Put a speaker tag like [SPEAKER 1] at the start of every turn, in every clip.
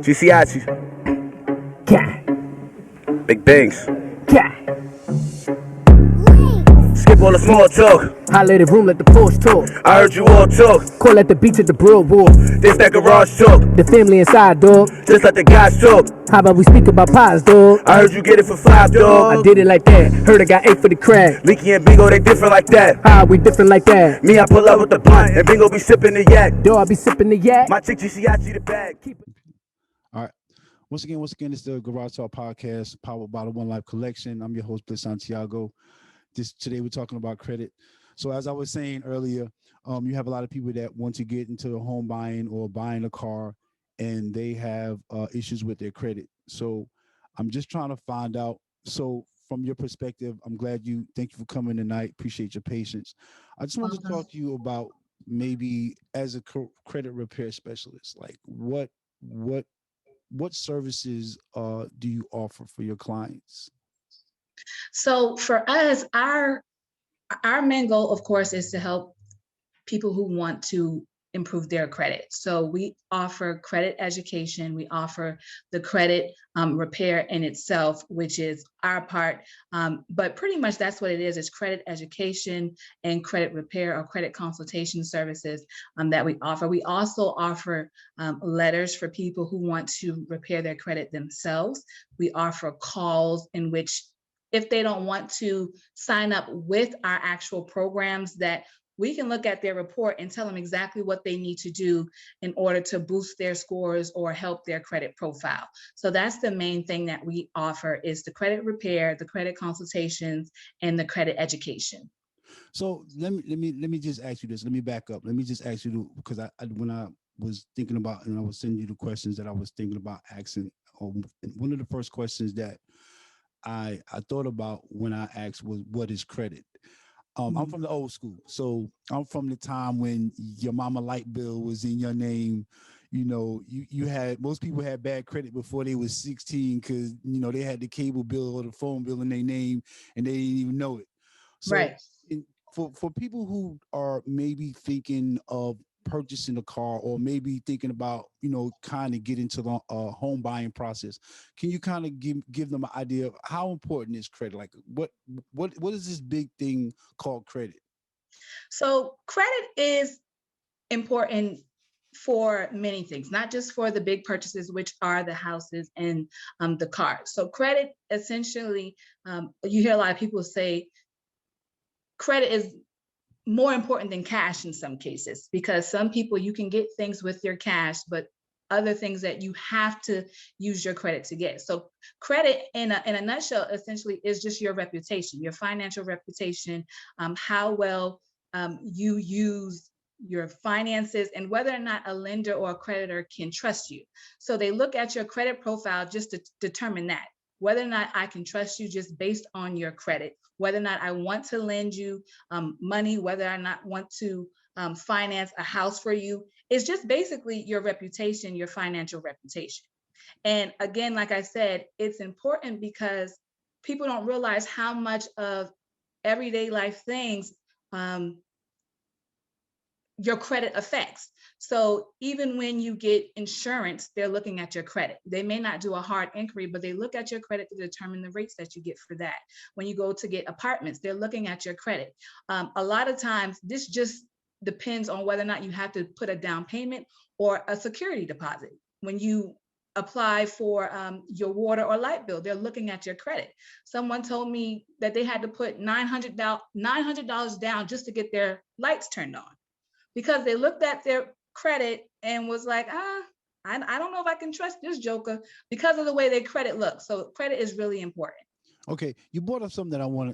[SPEAKER 1] GCIC.
[SPEAKER 2] Cat.
[SPEAKER 1] Big bangs.
[SPEAKER 2] Cat.
[SPEAKER 1] Skip all the small talk.
[SPEAKER 2] Holla the room, let the Porsche talk.
[SPEAKER 1] I heard you all talk.
[SPEAKER 2] Call at the beach at the Broad Walk.
[SPEAKER 1] This that garage talk.
[SPEAKER 2] The family inside, dog.
[SPEAKER 1] Just let the guys talk.
[SPEAKER 2] How about we speak about pies, dog?
[SPEAKER 1] I heard you get it for $5, dog.
[SPEAKER 2] I did it like that. Heard I got 8 for the crack.
[SPEAKER 1] Leaky and Bingo, they different like that.
[SPEAKER 2] How we different like that?
[SPEAKER 1] Me, I pull up with the blunt, and Bingo be sipping the yak.
[SPEAKER 2] Dog, I be sipping the yak.
[SPEAKER 1] My chick GCIC the bag.
[SPEAKER 3] All right. Once again, it's the Garage Talk Podcast, powered by the One Life Collection. I'm your host, Bliss Santiago. Today we're talking about credit. So as I was saying earlier, you have a lot of people that want to get into home buying or buying a car, and they have issues with their credit. So I'm just trying to find out. So from your perspective, thank you for coming tonight. Appreciate your patience. I just wanted to talk to you about maybe as a credit repair specialist, like what services do you offer for your clients?
[SPEAKER 4] So for us, our main goal, of course, is to help people who want to improve their credit. So we offer credit education. We offer the credit repair in itself, which is our part. But pretty much that's what it is. It's credit education and credit repair or credit consultation services that we offer. We also offer letters for people who want to repair their credit themselves. We offer calls in which, if they don't want to sign up with our actual programs, that we can look at their report and tell them exactly what they need to do in order to boost their scores or help their credit profile. So that's the main thing that we offer, is the credit repair, the credit consultations, and the credit education.
[SPEAKER 3] So let me just ask you this. Let me back up. Let me just ask you, because when I was thinking about, and I was sending you the questions that I was thinking about asking, one of the first questions that I thought about when I asked was, what is credit? I'm from the old school. So I'm from the time when your mama light bill was in your name. You know, you had, most people had bad credit before they was 16 because, you know, they had the cable bill or the phone bill in their name and they didn't even know it. So
[SPEAKER 4] Right.
[SPEAKER 3] For people who are maybe thinking of purchasing a car, or maybe thinking about, you know, kind of get into the home buying process, can you kind of give them an idea of how important is credit? Like what is this big thing called credit?
[SPEAKER 4] So credit is important for many things, not just for the big purchases, which are the houses and the cars. So credit, essentially, you hear a lot of people say credit is more important than cash in some cases, because some people, you can get things with your cash, but other things that you have to use your credit to get. So credit in a nutshell essentially is just your reputation, your financial reputation, how well you use your finances, and whether or not a lender or a creditor can trust you. So they look at your credit profile just to determine that, whether or not I can trust you just based on your credit, whether or not I want to lend you money, whether or not want to finance a house for you. It's just basically your reputation, your financial reputation. And again, like I said, it's important because people don't realize how much of everyday life things your credit affects. So even when you get insurance, they're looking at your credit. They may not do a hard inquiry, but they look at your credit to determine the rates that you get for that. When you go to get apartments, they're looking at your credit. A lot of times, this just depends on whether or not you have to put a down payment or a security deposit. When you apply for your water or light bill, they're looking at your credit. Someone told me that they had to put $900 down just to get their lights turned on, because they looked at their credit and was like, I don't know if I can trust this joker because of the way their credit looks. So credit is really important.
[SPEAKER 3] Okay, you brought up something that I want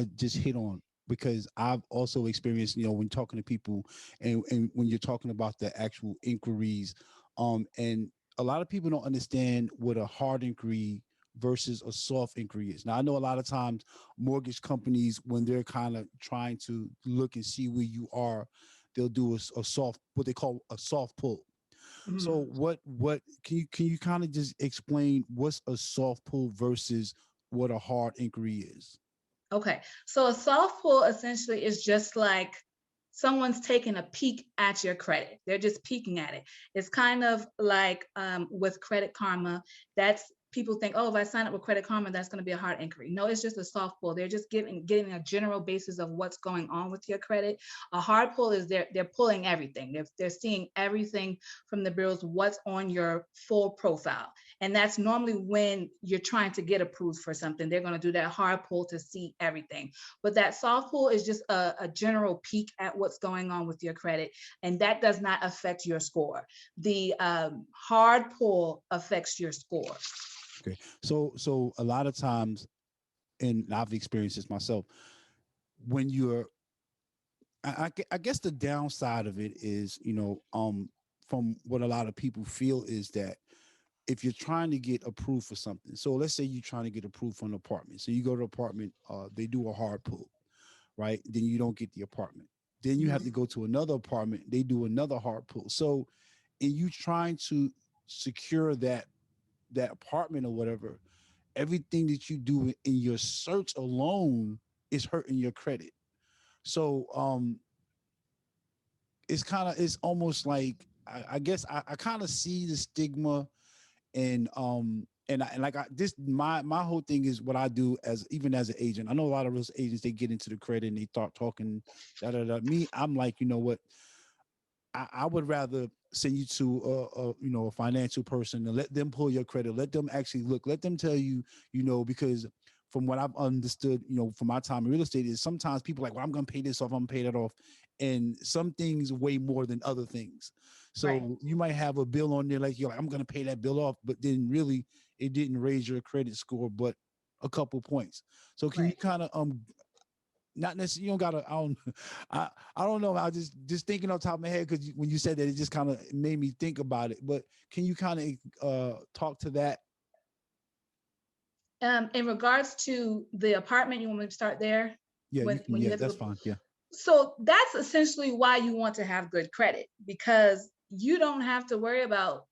[SPEAKER 3] to just hit on, because I've also experienced, you know, when talking to people, and when you're talking about the actual inquiries, and a lot of people don't understand what a hard inquiry versus a soft inquiry is. Now, I know a lot of times mortgage companies, when they're kind of trying to look and see where you are, they'll do a soft, what they call a soft pull.
[SPEAKER 4] Mm-hmm.
[SPEAKER 3] So what can you kind of just explain what's a soft pull versus what a hard inquiry is?
[SPEAKER 4] Okay, so a soft pull essentially is just like someone's taking a peek at your credit. They're just peeking at it. It's kind of like with Credit Karma. That's people think, oh, if I sign up with Credit Karma, that's going to be a hard inquiry. No, it's just a soft pull. They're just getting a general basis of what's going on with your credit. A hard pull is they're pulling everything. They're seeing everything from the bureaus, what's on your full profile. And that's normally when you're trying to get approved for something. They're going to do that hard pull to see everything. But that soft pull is just a general peek at what's going on with your credit. And that does not affect your score. The hard pull affects your score.
[SPEAKER 3] Okay. So a lot of times, and I've experienced this myself, when you're, I guess the downside of it is, from what a lot of people feel is that if you're trying to get approved for something, so let's say you're trying to get approved for an apartment. So you go to an apartment, they do a hard pull, right? Then you don't get the apartment. Then you have to go to another apartment. They do another hard pull. So in you trying to secure that apartment or whatever, everything that you do in your search alone is hurting your credit. So it's almost like I guess I kind of see the stigma, and my whole thing is what I do even as an agent. I know a lot of those agents, they get into the credit and they start talking Me, I'm like, you know what? I would rather send you to a financial person and let them pull your credit, let them actually look, let them tell you, because from what I've understood, from my time in real estate, is sometimes people are like, well, I'm going to pay this off, I'm going to pay that off. And some things weigh more than other things. So
[SPEAKER 4] Right.
[SPEAKER 3] You might have a bill on there, like you're like, I'm going to pay that bill off, but then really it didn't raise your credit score, but a couple points. So can you kind of, not necessarily, you don't gotta, I don't know. I just thinking on top of my head, because when you said that, it just kind of made me think about it. But can you kind of talk to that?
[SPEAKER 4] In regards to the apartment, you want me to start there?
[SPEAKER 3] Yeah,
[SPEAKER 4] Have
[SPEAKER 3] that's fine. Yeah.
[SPEAKER 4] So that's essentially why you want to have good credit, because you don't have to worry about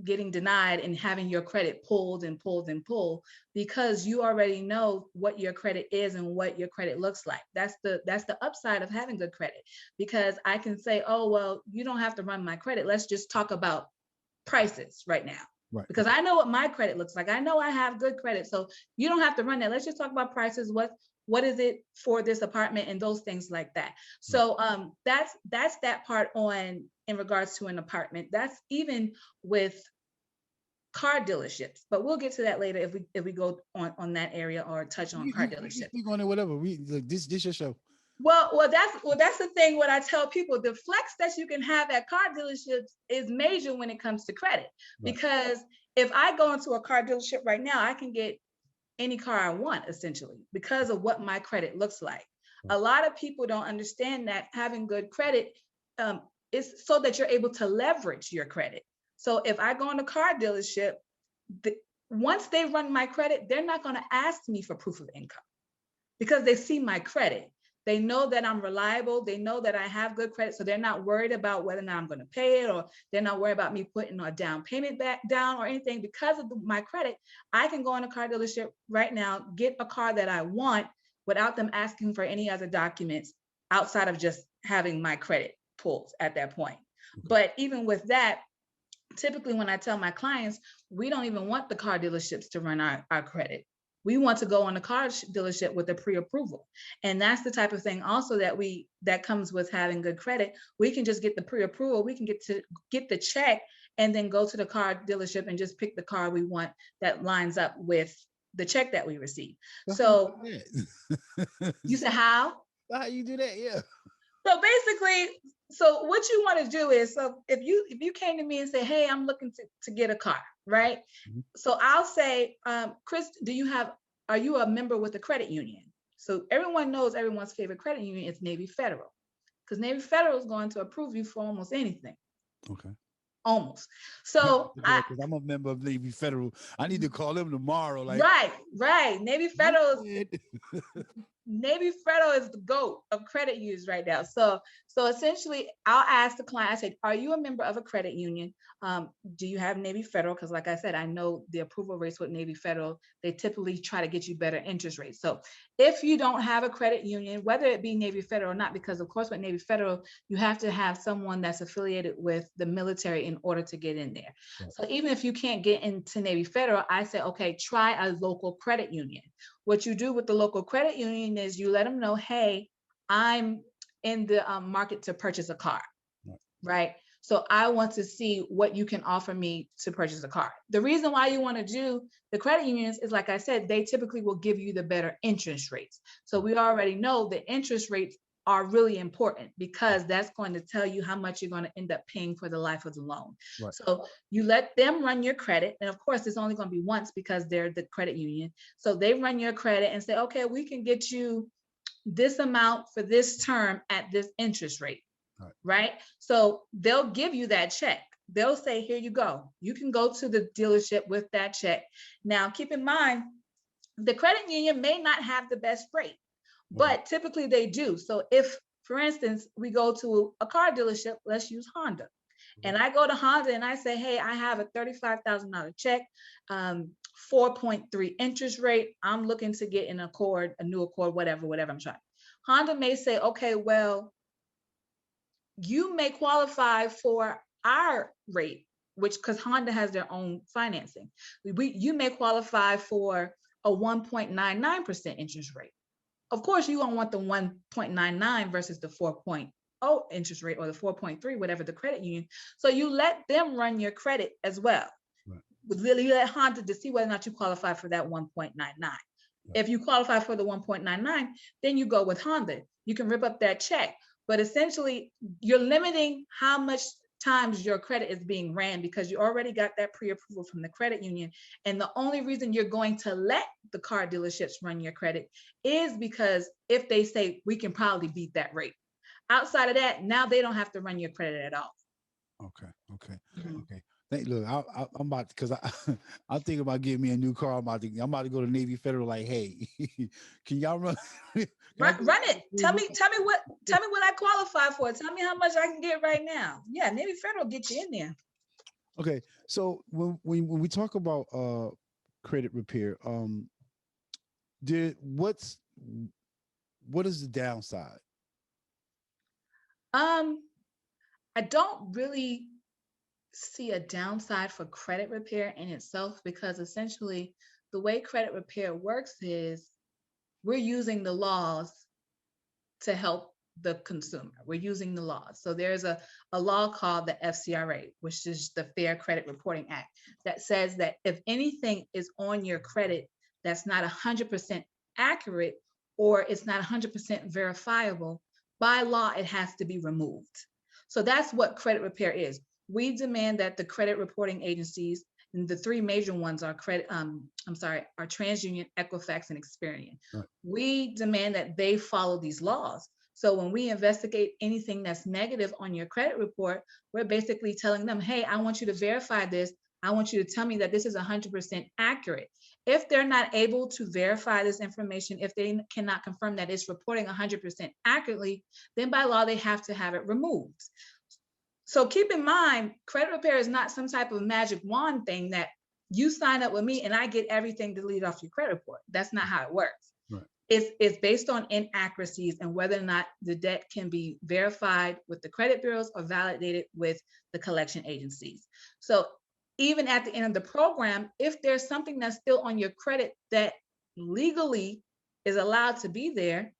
[SPEAKER 4] getting denied and having your credit pulled and pulled and pulled, because you already know what your credit is and what your credit looks like. That's the upside of having good credit, because I can say, oh, well, you don't have to run my credit. Let's just talk about prices right now.
[SPEAKER 3] Right.
[SPEAKER 4] Because I know what my credit looks like. I know I have good credit. So you don't have to run that. Let's just talk about prices. What is it for this apartment and those things like that. So that's that part in regards to an apartment. That's even with car dealerships, but we'll get to that later if we go on that area or touch on car dealerships.
[SPEAKER 3] Speak on it, whatever. This your show.
[SPEAKER 4] Well, that's the thing. What I tell people, the flex that you can have at car dealerships is major when it comes to credit. Right. Because if I go into a car dealership right now, I can get any car I want, essentially, because of what my credit looks like. Right. A lot of people don't understand that having good credit is so that you're able to leverage your credit. So if I go in a car dealership, once they run my credit, they're not going to ask me for proof of income, because they see my credit. They know that I'm reliable. They know that I have good credit. So they're not worried about whether or not I'm going to pay it, or they're not worried about me putting a down payment back down or anything. Because of my credit, I can go in a car dealership right now, get a car that I want without them asking for any other documents outside of just having my credit pulled at that point. Okay. But even with that, typically when I tell my clients, we don't even want the car dealerships to run our credit. We want to go on a car dealership with a pre-approval. And that's the type of thing also that comes with having good credit. We can just get the pre-approval. We can get the check and then go to the car dealership and just pick the car we want that lines up with the check that we receive. So you said how?
[SPEAKER 3] How you do that? Yeah.
[SPEAKER 4] So basically, so what you want to do is, so if you came to me and say, hey, I'm looking to get a car, right? Mm-hmm. So I'll say, Chris, are you a member with a credit union? So everyone knows everyone's favorite credit union is Navy Federal, because Navy Federal is going to approve you for almost anything.
[SPEAKER 3] Okay.
[SPEAKER 4] Almost. So
[SPEAKER 3] I'm a member of Navy Federal. I need to call them tomorrow. Like,
[SPEAKER 4] right. Navy Federal. Navy Federal is the GOAT of credit use right now. So essentially, I'll ask the client, I say, are you a member of a credit union? Do you have Navy Federal? Because like I said, I know the approval rates with Navy Federal, they typically try to get you better interest rates. So if you don't have a credit union, whether it be Navy Federal or not, because of course with Navy Federal, you have to have someone that's affiliated with the military in order to get in there.
[SPEAKER 3] Right.
[SPEAKER 4] So even if you can't get into Navy Federal, I say, okay, try a local credit union. What you do with the local credit union is you let them know, hey, I'm in the market to purchase a car, right? So I want to see what you can offer me to purchase a car. The reason why you want to do the credit unions is, like I said, they typically will give you the better interest rates. So we already know the interest rates are really important because that's going to tell you how much you're going to end up paying for the life of the loan.
[SPEAKER 3] Right.
[SPEAKER 4] So you let them run your credit. And of course, it's only going to be once because they're the credit union. So they run your credit and say, okay, we can get you this amount for this term at this interest rate. Right. So they'll give you that check. They'll say, here you go. You can go to the dealership with that check. Now, keep in mind, the credit union may not have the best rate, but typically they do. So if, for instance, we go to a car dealership, let's use Honda. And I go to Honda and I say, hey, I have a $35,000 check, 4.3 interest rate. I'm looking to get an Accord, a new Accord, whatever I'm trying. Honda may say, okay, well, you may qualify for our rate, which because Honda has their own financing. You may qualify for a 1.99% interest rate. Of course, you don't want the 1.99 versus the 4.0 interest rate or the 4.3, whatever the credit union. So you let them run your credit as well. Right. You let Honda to see whether or not you qualify for that 1.99. Right. If you qualify for the 1.99, then you go with Honda. You can rip up that check. But essentially, you're limiting how much times your credit is being ran because you already got that pre-approval from the credit union. And the only reason you're going to let the car dealerships run your credit is because if they say we can probably beat that rate. Outside of that, now they don't have to run your credit at all.
[SPEAKER 3] Okay. Look, I'm about because I'm thinking about getting me a new car. I'm about to go to Navy Federal. Like, hey, can y'all run?
[SPEAKER 4] Run it. Tell me what I qualify for. Tell me how much I can get right now. Yeah, Navy Federal get you in there.
[SPEAKER 3] Okay, so when we talk about credit repair, what is the downside?
[SPEAKER 4] I don't really see a downside for credit repair in itself because essentially the way credit repair works is we're using the laws to help the consumer. We're using the laws. So there's a law called the FCRA, which is the Fair Credit Reporting Act, that says that if anything is on your credit that's not 100% accurate or it's not 100% verifiable, by law, it has to be removed. So that's what credit repair is. We demand that the credit reporting agencies, and the three major ones are TransUnion, Equifax, and Experian. Right. We demand that they follow these laws. So when we investigate anything that's negative on your credit report, we're basically telling them, hey, I want you to verify this. I want you to tell me that this is 100% accurate. If they're not able to verify this information, if they cannot confirm that it's reporting 100% accurately, then by law, they have to have it removed. So keep in mind, credit repair is not some type of magic wand thing that you sign up with me and I get everything deleted off your credit report. That's not how it works. Right. It's based on inaccuracies and whether or not the debt can be verified with the credit bureaus or validated with the collection agencies. So even at the end of the program, if there's something that's still on your credit that legally is allowed to be there,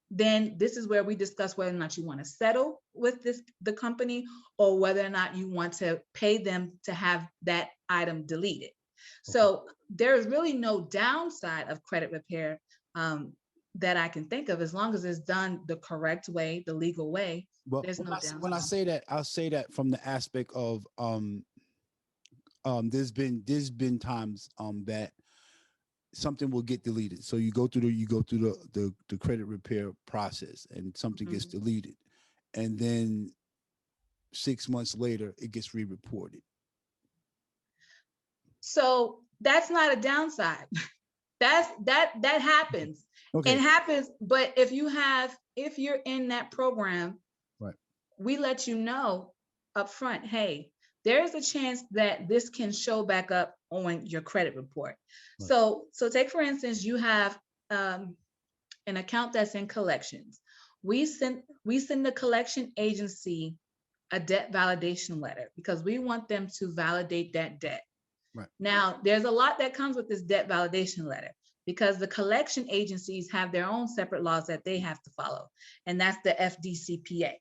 [SPEAKER 4] then this is where we discuss whether or not you want to settle with the company or whether or not you want to pay them to have that item deleted. So there's really no downside of credit repair that I can think of, as long as it's done the correct way, the legal way.
[SPEAKER 3] Well,
[SPEAKER 4] there's no downside.
[SPEAKER 3] When I say that, I'll say that from the aspect of there's been times that something will get deleted. So you go through the credit repair process and something gets deleted. And then 6 months later, it gets re-reported.
[SPEAKER 4] So that's not a downside. that happens.
[SPEAKER 3] Okay.
[SPEAKER 4] It happens, but if you're in that program,
[SPEAKER 3] Right.
[SPEAKER 4] we let you know up front, hey, there's a chance that this can show back up on your credit report.
[SPEAKER 3] Right.
[SPEAKER 4] So take for instance, you have an account that's in collections. We send the collection agency a debt validation letter because we want them to validate that debt.
[SPEAKER 3] Right.
[SPEAKER 4] Now, there's a lot that comes with this debt validation letter because the collection agencies have their own separate laws that they have to follow, and that's the FDCPA.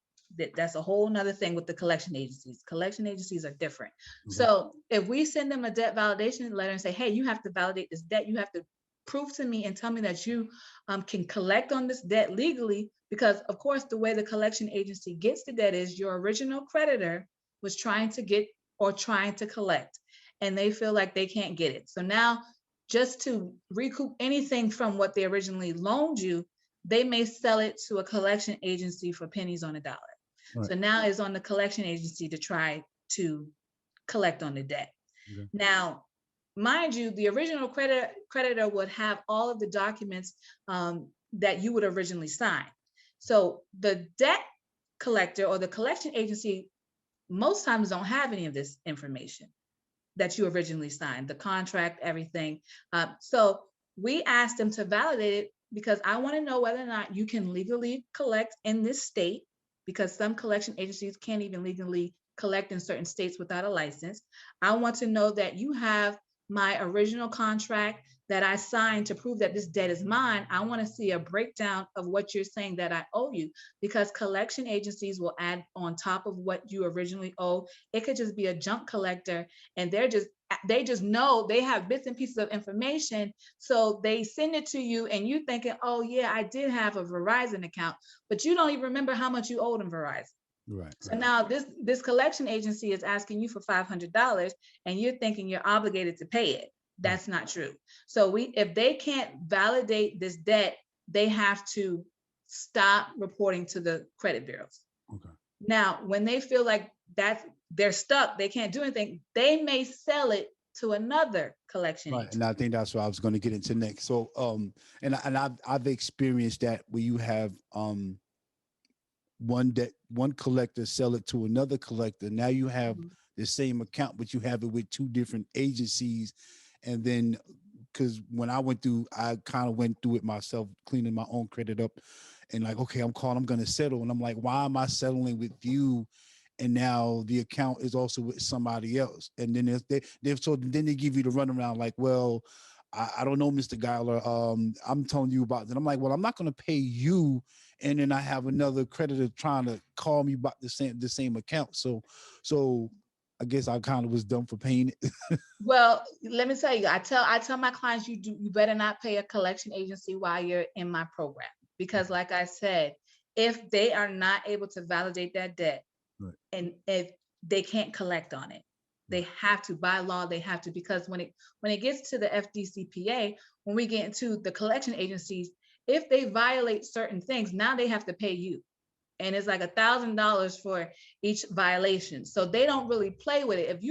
[SPEAKER 4] That's a whole nother thing with the collection agencies. Collection agencies are different.
[SPEAKER 3] Okay.
[SPEAKER 4] So if we send them a debt validation letter and say, hey, you have to validate this debt, you have to prove to me and tell me that you can collect on this debt legally, because of course the way the collection agency gets the debt is your original creditor was trying to get or trying to collect, and they feel like they can't get it. So now, just to recoup anything from what they originally loaned you, they may sell it to a collection agency for pennies on a dollar.
[SPEAKER 3] Right.
[SPEAKER 4] So now it's on the collection agency to try to collect on the debt.
[SPEAKER 3] Okay.
[SPEAKER 4] Now, mind you, the original creditor would have all of the documents that you would originally sign. So the debt collector or the collection agency most times don't have any of this information that you originally signed, the contract, everything. So we asked them to validate it because I want to know whether or not you can legally collect in this state, because some collection agencies can't even legally collect in certain states without a license. I want to know that you have my original contract that I signed to prove that this debt is mine. I want to see a breakdown of what you're saying that I owe you, because collection agencies will add on top of what you originally owe. It could just be a junk collector, and they just know they have bits and pieces of information. So they send it to you and you thinking, oh yeah, I did have a Verizon account, but you don't even remember how much you owed in Verizon.
[SPEAKER 3] Right.
[SPEAKER 4] So now this collection agency is asking you for $500 and you're thinking you're obligated to pay it. That's not true. So if they can't validate this debt, they have to stop reporting to the credit bureaus.
[SPEAKER 3] Okay.
[SPEAKER 4] Now, when they feel like they're stuck, they can't do anything, they may sell it to another collection
[SPEAKER 3] Right.
[SPEAKER 4] agent.
[SPEAKER 3] And I think that's what I was going to get into next. So and I've experienced that where you have one collector sell it to another collector. Now you have the same account, but you have it with two different agencies. And then, because when I went through, I kind of went through it myself, cleaning my own credit up, and like, okay, I'm going to settle, and I'm like, why am I settling with you? And now the account is also with somebody else. And then then they give you the runaround, like, well, I don't know, Mr. Guiler. I'm telling you about that. I'm like, well, I'm not going to pay you, and then I have another creditor trying to call me about the same account. So I guess I kind of was done for paying it.
[SPEAKER 4] Well, let me tell you, I tell my clients, you better not pay a collection agency while you're in my program, because like I said, if they are not able to validate that debt, right, and if they can't collect on it, they have to, by law, they have to, because when it gets to the FDCPA, when we get into the collection agencies, if they violate certain things, now they have to pay you. And it's like $1,000 for each violation. So they don't really play with it. If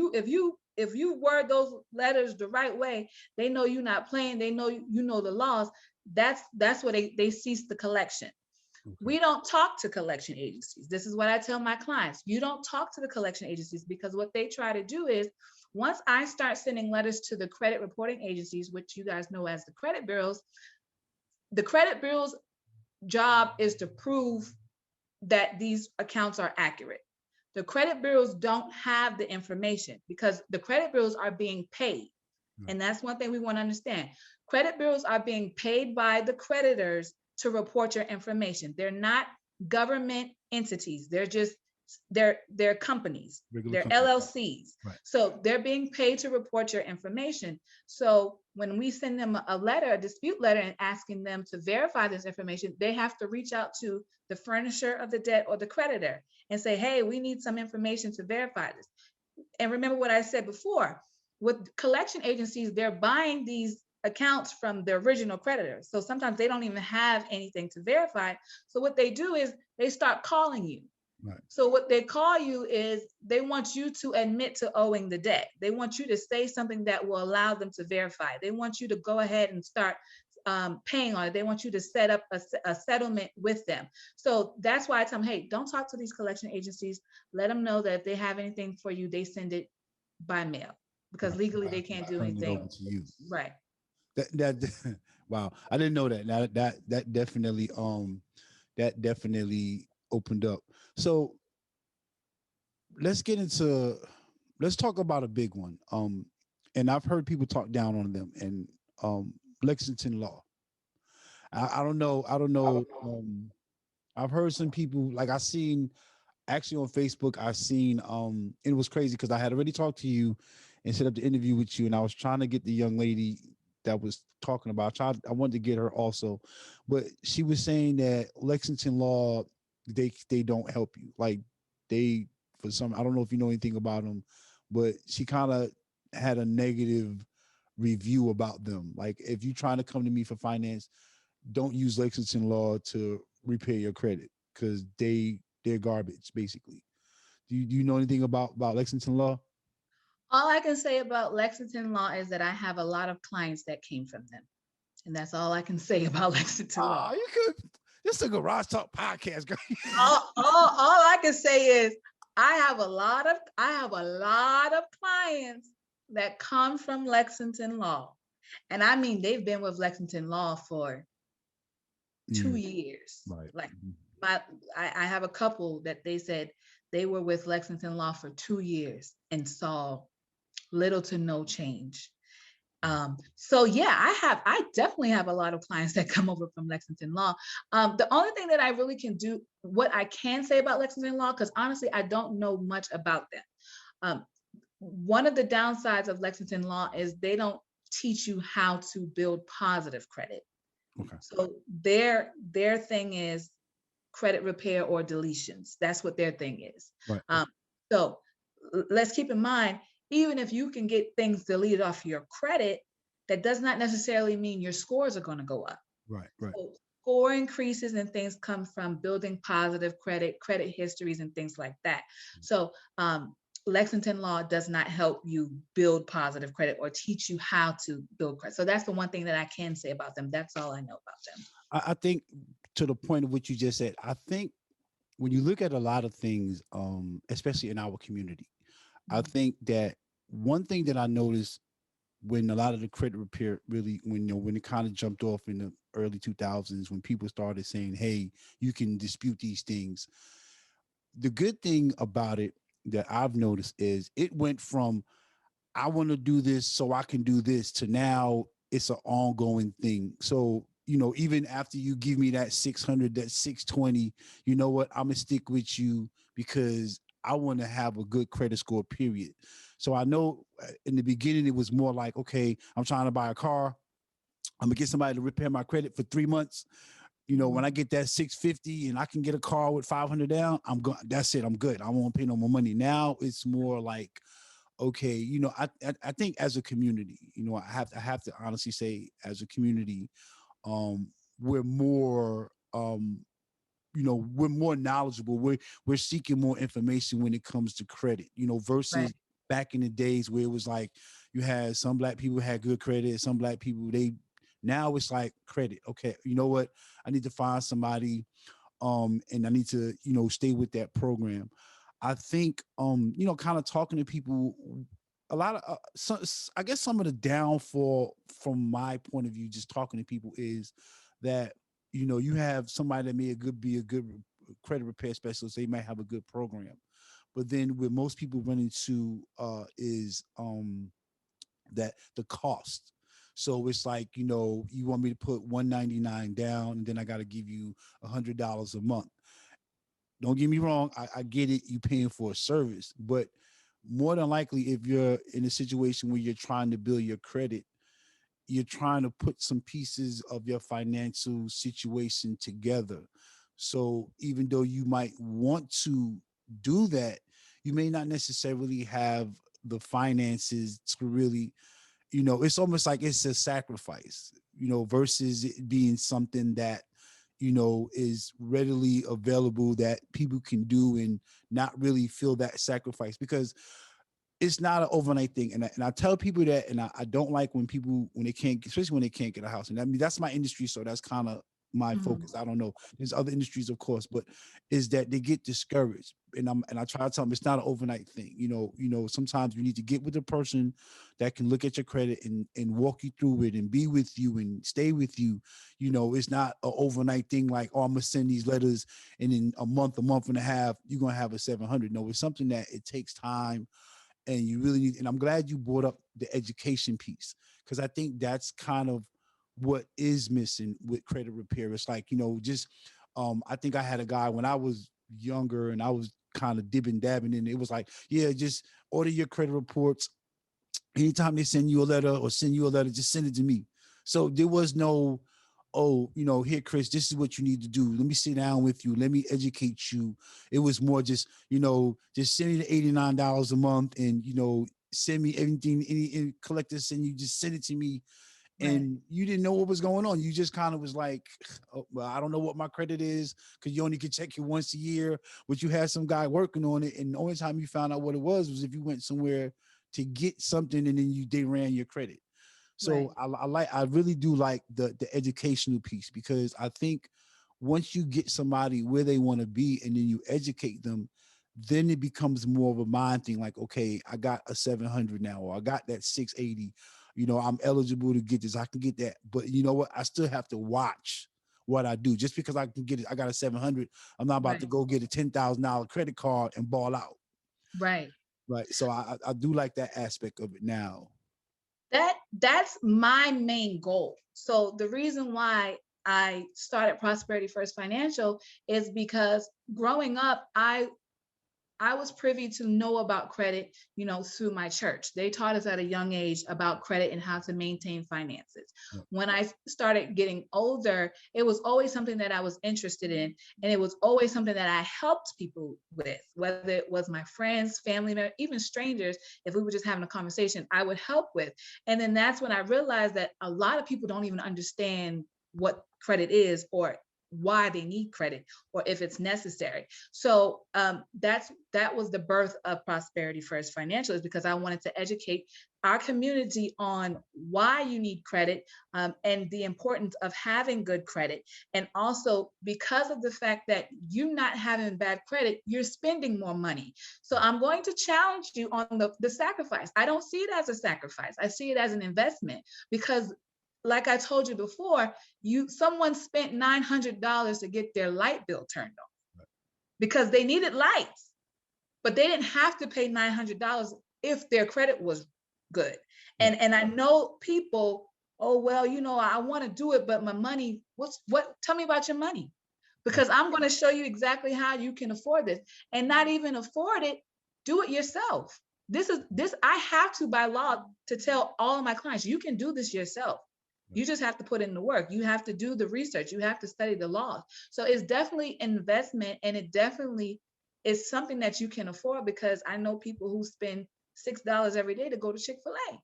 [SPEAKER 4] you word those letters the right way, they know you're not playing. They know you know the laws. That's where they cease the collection. Okay. We don't talk to collection agencies. This is what I tell my clients. You don't talk to the collection agencies, because what they try to do is, once I start sending letters to the credit reporting agencies, which you guys know as the credit bureaus job is to prove that these accounts are accurate. The credit bureaus don't have the information because the credit bureaus are being paid. And that's one thing we want to understand. Credit bureaus are being paid by the creditors to report your information. They're not government entities. They're companies. They're LLCs. Right. So they're being paid to report your information. So when we send them a dispute letter, and asking them to verify this information, they have to reach out to the furnisher of the debt or the creditor and say, hey, we need some information to verify this. And remember what I said before, with collection agencies, they're buying these accounts from the original creditors. So sometimes they don't even have anything to verify. So what they do is they start calling you.
[SPEAKER 3] Right.
[SPEAKER 4] So what they call you is they want you to admit to owing the debt. They want you to say something that will allow them to verify. They want you to go ahead and start paying on it. They want you to set up a settlement with them. So that's why I tell them, hey, don't talk to these collection agencies. Let them know that if they have anything for you, they send it by mail because
[SPEAKER 3] Right.
[SPEAKER 4] legally they can't do
[SPEAKER 3] Turn it over
[SPEAKER 4] anything.
[SPEAKER 3] to you.
[SPEAKER 4] Right.
[SPEAKER 3] That wow, I didn't know that. Now that definitely opened up. So let's get into let's talk about a big one. And I've heard people talk down on them and Lexington Law. I don't know. I don't know. I've heard some people like I seen actually on Facebook. I seen it was crazy because I had already talked to you and set up the interview with you, and I was trying to get the young lady that was talking about. I wanted to get her also, but she was saying that Lexington Law they don't help you. Like they for some I don't know if you know anything about them, but she kind of had a negative review about them. Like if you trying to come to me for finance, don't use Lexington Law to repair your credit because they're garbage basically. Do you know anything about Lexington Law?
[SPEAKER 4] All I can say about Lexington Law is that I have a lot of clients that came from them. And that's all I can say about Lexington Law.
[SPEAKER 3] Oh, you could. This is a Garage Talk podcast, girl.
[SPEAKER 4] All I can say is I have a lot of clients that come from Lexington Law. And I mean they've been with Lexington Law for 2 years.
[SPEAKER 3] Right.
[SPEAKER 4] Like I have a couple that they said they were with Lexington Law for 2 years and saw little to no change. So yeah, I definitely have a lot of clients that come over from Lexington Law. The only thing that I really can do, what I can say about Lexington Law, because honestly, I don't know much about them. One of the downsides of Lexington Law is they don't teach you how to build positive credit.
[SPEAKER 3] Okay.
[SPEAKER 4] So their thing is credit repair or deletions. That's what their thing is.
[SPEAKER 3] Right.
[SPEAKER 4] So let's keep in mind, even if you can get things deleted off your credit, that does not necessarily mean your scores are going to go up.
[SPEAKER 3] Right. Right.
[SPEAKER 4] So score increases and things come from building positive credit histories, and things like that. So Lexington Law does not help you build positive credit or teach you how to build credit. So that's the one thing that I can say about them. That's all I know about them.
[SPEAKER 3] I think to the point of what you just said, I think when you look at a lot of things, especially in our community, I think that one thing that I noticed when a lot of the credit repair really, when it kind of jumped off in the early 2000s, when people started saying, hey, you can dispute these things. The good thing about it that I've noticed is it went from, I want to do this so I can do this to now it's an ongoing thing. So, even after you give me that 600, that 620, you know what? I'm going to stick with you because I want to have a good credit score, period. So I know in the beginning, it was more like, okay, I'm trying to buy a car. I'm going to get somebody to repair my credit for 3 months. When I get that 650 and I can get a car with 500 down, I'm going. That's it. I'm good. I won't pay no more money. Now it's more like, okay, I think as a community, I have to honestly say, as a community, we're more, we're more knowledgeable. We're seeking more information when it comes to credit, versus
[SPEAKER 4] Right.
[SPEAKER 3] back in the days where it was like you had some black people had good credit, some black people now it's like credit. Okay, you know what? I need to find somebody, and I need to, stay with that program. I think, kind of talking to people, a lot of, I guess some of the downfall from my point of view, just talking to people is that, you have somebody that may be a good credit repair specialist. They might have a good program, but then what most people run into is that the cost. So it's like, you want me to put $199 down and then I got to give you $100 a month. Don't get me wrong. I get it. You paying for a service, but more than likely, if you're in a situation where you're trying to build your credit, you're trying to put some pieces of your financial situation together. So even though you might want to do that, you may not necessarily have the finances to really, it's almost like it's a sacrifice, versus it being something that, is readily available that people can do and not really feel that sacrifice, because it's not an overnight thing. And I tell people that, and I don't like when they can't, especially when they can't get a house. And I mean, that's my industry. So that's kind of my focus. I don't know. There's other industries, of course, but is that they get discouraged. And I try to tell them it's not an overnight thing. Sometimes you need to get with the person that can look at your credit and walk you through it and be with you and stay with you. It's not an overnight thing like, oh, I'm gonna send these letters and in a month and a half, you're gonna have a 700. No, it's something that it takes time. And you really need, and I'm glad you brought up the education piece, because I think that's kind of what is missing with credit repair. It's like, I think I had a guy when I was younger and I was kind of dibbing dabbing, and it was like, yeah, just order your credit reports. Anytime they send you a letter, just send it to me. So there was no, oh, here, Chris, this is what you need to do. Let me sit down with you. Let me educate you. It was more just, just send me the $89 a month and, send me everything, any collector send you, just send it to me. And you didn't know what was going on. You just kind of was like, oh, well, I don't know what my credit is, because you only could check it once a year, but you had some guy working on it. And the only time you found out what it was if you went somewhere to get something and then they ran your credit. So I really do like the educational piece, because I think once you get somebody where they want to be and then you educate them, then it becomes more of a mind thing. Like, okay, I got a 700 now, or I got that 680, I'm eligible to get this. I can get that. But you know what? I still have to watch what I do. Just because I can get it, I got a 700. I'm not about to go get a $10,000 credit card and ball out.
[SPEAKER 4] Right.
[SPEAKER 3] So I do like that aspect of it now.
[SPEAKER 4] That's my main goal. So the reason why I started Prosperity First Financial is because growing up, I was privy to know about credit, through my church. They taught us at a young age about credit and how to maintain finances. Yeah. When I started getting older, it was always something that I was interested in. And it was always something that I helped people with, whether it was my friends, family members, even strangers. If we were just having a conversation, I would help with. And then that's when I realized that a lot of people don't even understand what credit is, or why they need credit, or if it's necessary. So that was the birth of Prosperity First Financial, is because I wanted to educate our community on why you need credit, and the importance of having good credit. And also because of the fact that you not having bad credit, you're spending more money. So I'm going to challenge you on the sacrifice. I don't see it as a sacrifice. I see it as an investment, because like I told you before, someone spent $900 to get their light bill turned on because they needed lights, but they didn't have to pay $900 if their credit was good. And I know people, oh, well, I want to do it, but my money, tell me about your money, because I'm going to show you exactly how you can afford this. And not even afford it, do it yourself. I have to, by law, to tell all of my clients, you can do this yourself. You just have to put in the work. You have to do the research. You have to study the laws. So it's definitely an investment, and it definitely is something that you can afford, because I know people who spend $6 every day to go to Chick-fil-A.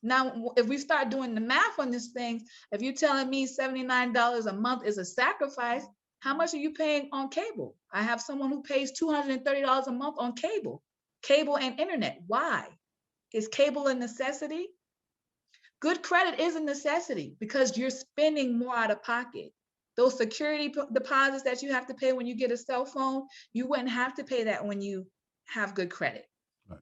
[SPEAKER 4] Now, if we start doing the math on this thing, if you're telling me $79 a month is a sacrifice, how much are you paying on cable? I have someone who pays $230 a month on cable and internet. Why? Is cable a necessity? Good credit is a necessity, because you're spending more out of pocket. Those security deposits that you have to pay when you get a cell phone, you wouldn't have to pay that when you have good credit. Right.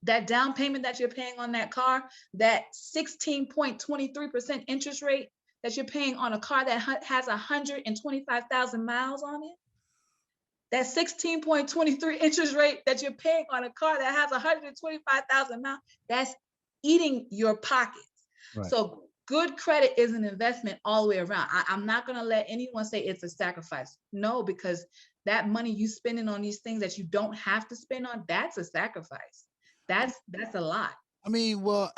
[SPEAKER 4] That down payment that you're paying on that car, that 16.23% interest rate that you're paying on a car that has 125,000 miles on it, that 16.23 interest rate that you're paying on a car that has 125,000 miles, that's eating your pockets. Right. So good credit is an investment all the way around. I'm not going to let anyone say it's a sacrifice. No, because that money you spending on these things that you don't have to spend on, that's a sacrifice. That's a lot.
[SPEAKER 3] I mean, well,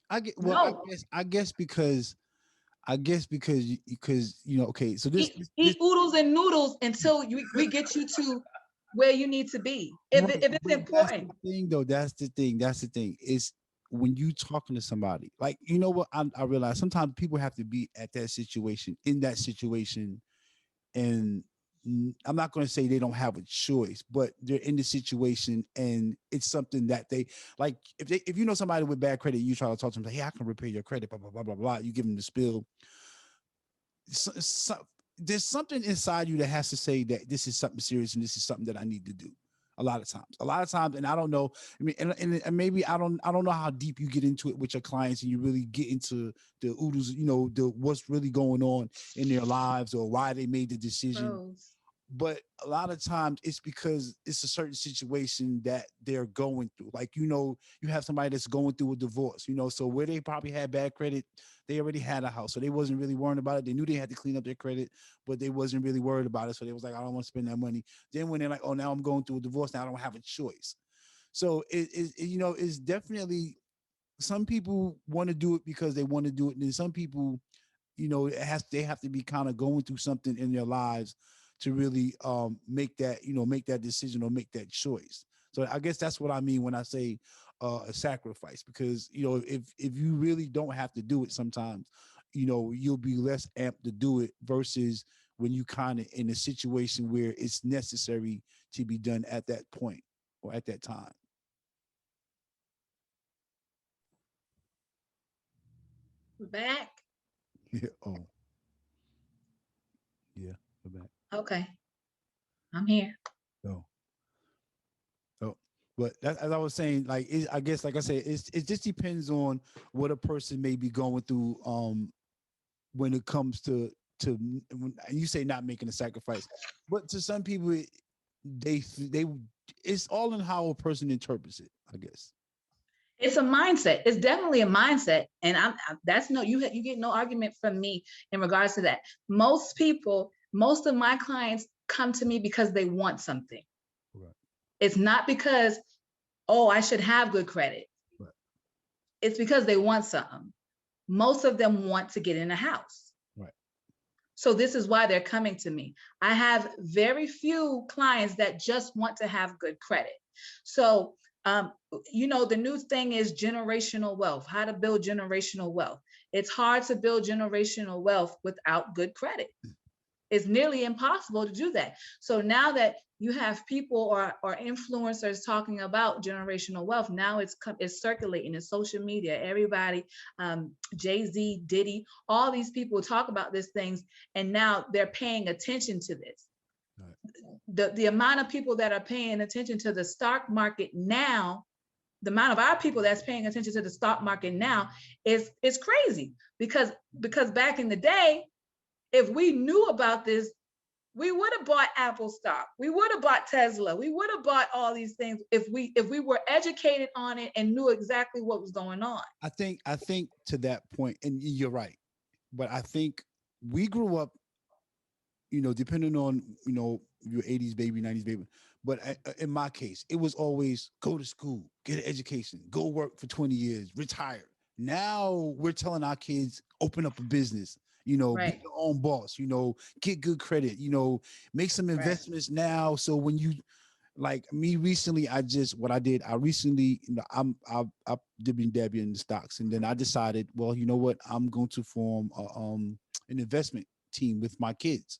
[SPEAKER 3] I guess because okay, so this
[SPEAKER 4] eat oodles and noodles until we get you to where you need to be. If it's important.
[SPEAKER 3] That's the thing. when you talking to somebody, like, you know what, I realize sometimes people have to be at that situation, in that situation, and I'm not going to say they don't have a choice, but they're in the situation, and it's something that they like. If you know somebody with bad credit, you try to talk to them, say, hey, I can repair your credit, blah blah blah blah blah. You give them the spill. So, there's something inside you that has to say that this is something serious and this is something that I need to do. A lot of times, and I don't know. I mean, and maybe I don't know how deep you get into it with your clients, and you really get into the oodles, the what's really going on in their lives or why they made the decision.
[SPEAKER 4] Pros.
[SPEAKER 3] But a lot of times it's because it's a certain situation that they're going through. Like, you have somebody that's going through a divorce, so where they probably had bad credit, they already had a house. So they wasn't really worried about it. They knew they had to clean up their credit, but they wasn't really worried about it. So they was like, I don't want to spend that money. Then when they're like, oh, now I'm going through a divorce, now I don't have a choice. So it's definitely, some people want to do it because they want to do it. And then some people, they have to be kind of going through something in their lives to really make that decision or make that choice. So I guess that's what I mean when I say a sacrifice, because if you really don't have to do it sometimes, you'll be less amped to do it versus when you kind of in a situation where it's necessary to be done at that point or at that time.
[SPEAKER 4] We're back.
[SPEAKER 3] Yeah. Oh, yeah. We're back.
[SPEAKER 4] Okay, I'm here.
[SPEAKER 3] Oh. Oh, but as I was saying, like I guess, like I said, it just depends on what a person may be going through. When it comes when you say not making a sacrifice, but to some people, they it's all in how a person interprets it, I guess.
[SPEAKER 4] It's a mindset. It's definitely a mindset, and that's no, you get no argument from me in regards to that. Most people, most of my clients come to me because they want something.
[SPEAKER 3] Right.
[SPEAKER 4] It's not because, oh, I should have good credit.
[SPEAKER 3] Right.
[SPEAKER 4] It's because they want something. Most of them want to get in a house.
[SPEAKER 3] Right.
[SPEAKER 4] So this is why they're coming to me. I have very few clients that just want to have good credit. So, the new thing is generational wealth, how to build generational wealth. It's hard to build generational wealth without good credit. It's nearly impossible to do that. So now that you have people or influencers talking about generational wealth, now it's circulating in social media. Everybody, Jay-Z, Diddy, all these people talk about these things, and now they're paying attention to this. Right. The amount of people that are paying attention to the stock market now, the amount of our people that's paying attention to the stock market now is crazy, because back in the day, if we knew about this, we would have bought Apple stock. We would have bought Tesla. We would have bought all these things if we were educated on it and knew exactly what was going on.
[SPEAKER 3] I think to that point, and you're right, but I think we grew up, depending on, your 80s baby, 90s baby. But in my case, it was always go to school, get an education, go work for 20 years, retire. Now we're telling our kids, open up a business,
[SPEAKER 4] Right.
[SPEAKER 3] be your own boss, get good credit, make some investments now. So when you, like me recently, I recently, I've dipped and dabbed in the stocks, and then I decided, well, you know what, I'm going to form an investment team with my kids.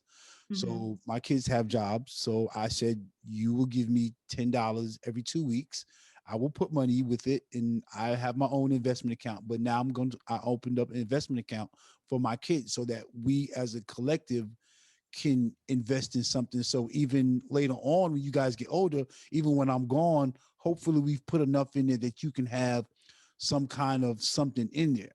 [SPEAKER 3] Mm-hmm. So my kids have jobs. So I said, you will give me $10 every 2 weeks. I will put money with it, and I have my own investment account. But now I opened up an investment account for my kids so that we as a collective can invest in something. So even later on, when you guys get older, even when I'm gone, hopefully we've put enough in there that you can have some kind of something in there.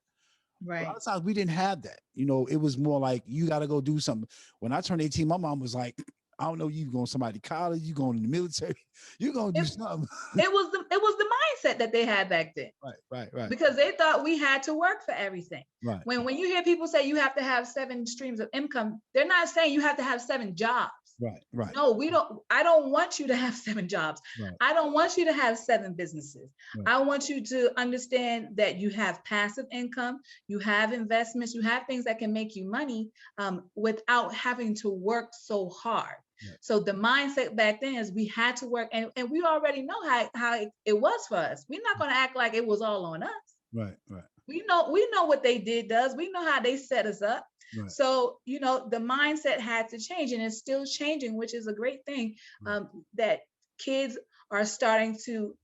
[SPEAKER 4] Right.
[SPEAKER 3] A lot of times we didn't have that. It was more like, you got to go do something. When I turned 18, my mom was like, I don't know, you going to somebody to college, you going in the military, you're going to do something.
[SPEAKER 4] It was the mindset that they had back then.
[SPEAKER 3] Right.
[SPEAKER 4] Because they thought we had to work for everything.
[SPEAKER 3] Right.
[SPEAKER 4] When you hear people say you have to have 7 streams of income, they're not saying you have to have 7 jobs.
[SPEAKER 3] Right. Right.
[SPEAKER 4] No, I don't want you to have 7 jobs.
[SPEAKER 3] Right.
[SPEAKER 4] I don't want you to have 7 businesses.
[SPEAKER 3] Right.
[SPEAKER 4] I want you to understand that you have passive income, you have investments, you have things that can make you money without having to work so hard.
[SPEAKER 3] Right.
[SPEAKER 4] So the mindset back then is we had to work, and we already know how it was for us. We're not going to act like it was all on us.
[SPEAKER 3] Right. Right.
[SPEAKER 4] We know what they did to us. We know how they set us up.
[SPEAKER 3] Right.
[SPEAKER 4] So, the mindset had to change, and it's still changing, which is a great thing, that kids are starting to,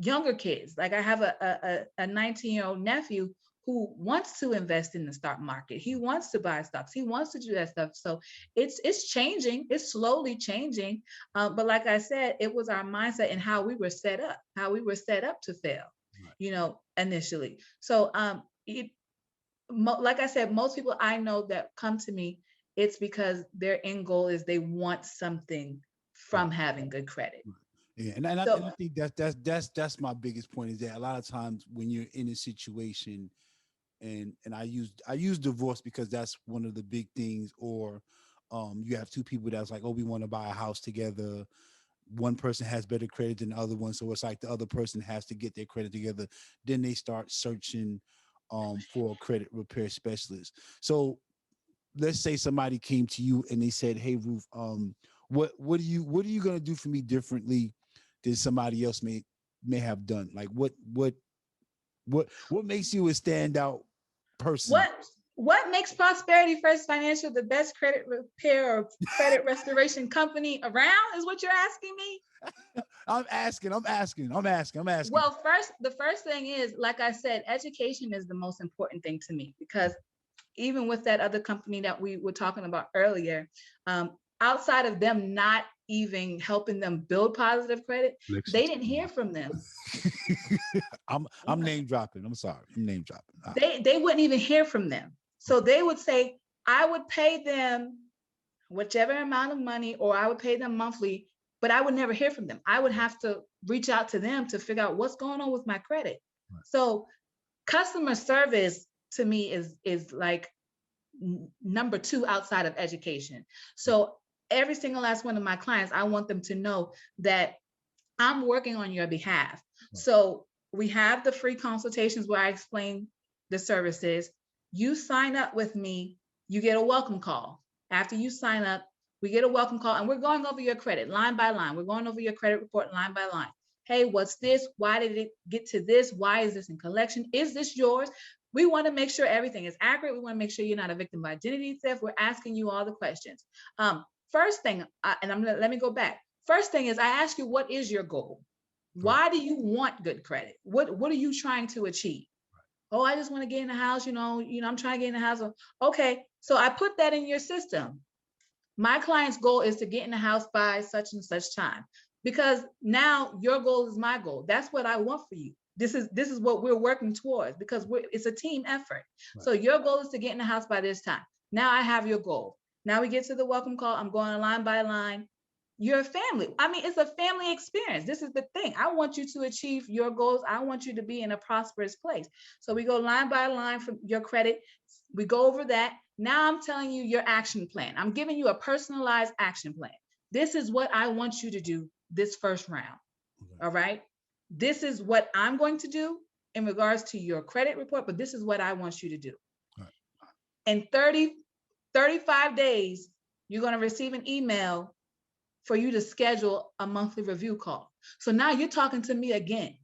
[SPEAKER 4] younger kids, like I have a 19-year-old nephew who wants to invest in the stock market. He wants to buy stocks. He wants to do that stuff. So it's changing. It's slowly changing. But like I said, it was our mindset and how we were set up to fail, initially. So like I said, most people I know that come to me, it's because their end goal is they want something from having good credit.
[SPEAKER 3] Yeah, and I think that's my biggest point, is that a lot of times when you're in a situation, and I use divorce because that's one of the big things, or you have two people that's like, oh, we want to buy a house together. One person has better credit than the other one, so it's like the other person has to get their credit together. Then they start searching for a credit repair specialist. So let's say somebody came to you and they said, hey, Ruth, what are you gonna do for me differently than somebody else may have done? Like what makes you a standout person?
[SPEAKER 4] What makes Prosperity First Financial the best credit repair or credit restoration company around, is what you're asking me?
[SPEAKER 3] I'm asking.
[SPEAKER 4] Well, the first thing is, like I said, education is the most important thing to me, because even with that other company that we were talking about earlier, outside of them not even helping them build positive credit, they didn't hear from them.
[SPEAKER 3] I'm name dropping. I'm sorry. I'm name dropping.
[SPEAKER 4] They wouldn't even hear from them. So they would say, I would pay them whichever amount of money, or I would pay them monthly, but I would never hear from them. I would have to reach out to them to figure out what's going on with my credit. Right. So customer service to me is like number 2 outside of education. So every single last one of my clients, I want them to know that I'm working on your behalf. Right. So we have the free consultations where I explain the services. You sign up with me, you get a welcome call. After you sign up, we get a welcome call, and we're going over your credit line by line. We're going over your credit report line by line. Hey, what's this? Why did it get to this? Why is this in collection? Is this yours? We want to make sure everything is accurate. We want to make sure you're not a victim of identity theft. We're asking you all the questions. First thing, let me go back. First thing is, I ask you, what is your goal? Why do you want good credit? What are you trying to achieve? Oh, I just want to get in the house, I'm trying to get in the house. Okay, so I put that in your system. My client's goal is to get in the house by such and such time, because now your goal is my goal. That's what I want for you. This is what we're working towards, because it's a team effort. Right. So your goal is to get in the house by this time. Now I have your goal. Now we get to the welcome call. I'm going line by line. You're a family. I mean, it's a family experience. This is the thing. I want you to achieve your goals. I want you to be in a prosperous place. So we go line by line from your credit. We go over that. Now I'm telling you your action plan. I'm giving you a personalized action plan. This is what I want you to do this first round. Okay. All right. This is what I'm going to do in regards to your credit report, but this is what I want you to do. Right. In 35 days, you're going to receive an email for you to schedule a monthly review call. So now you're talking to me again.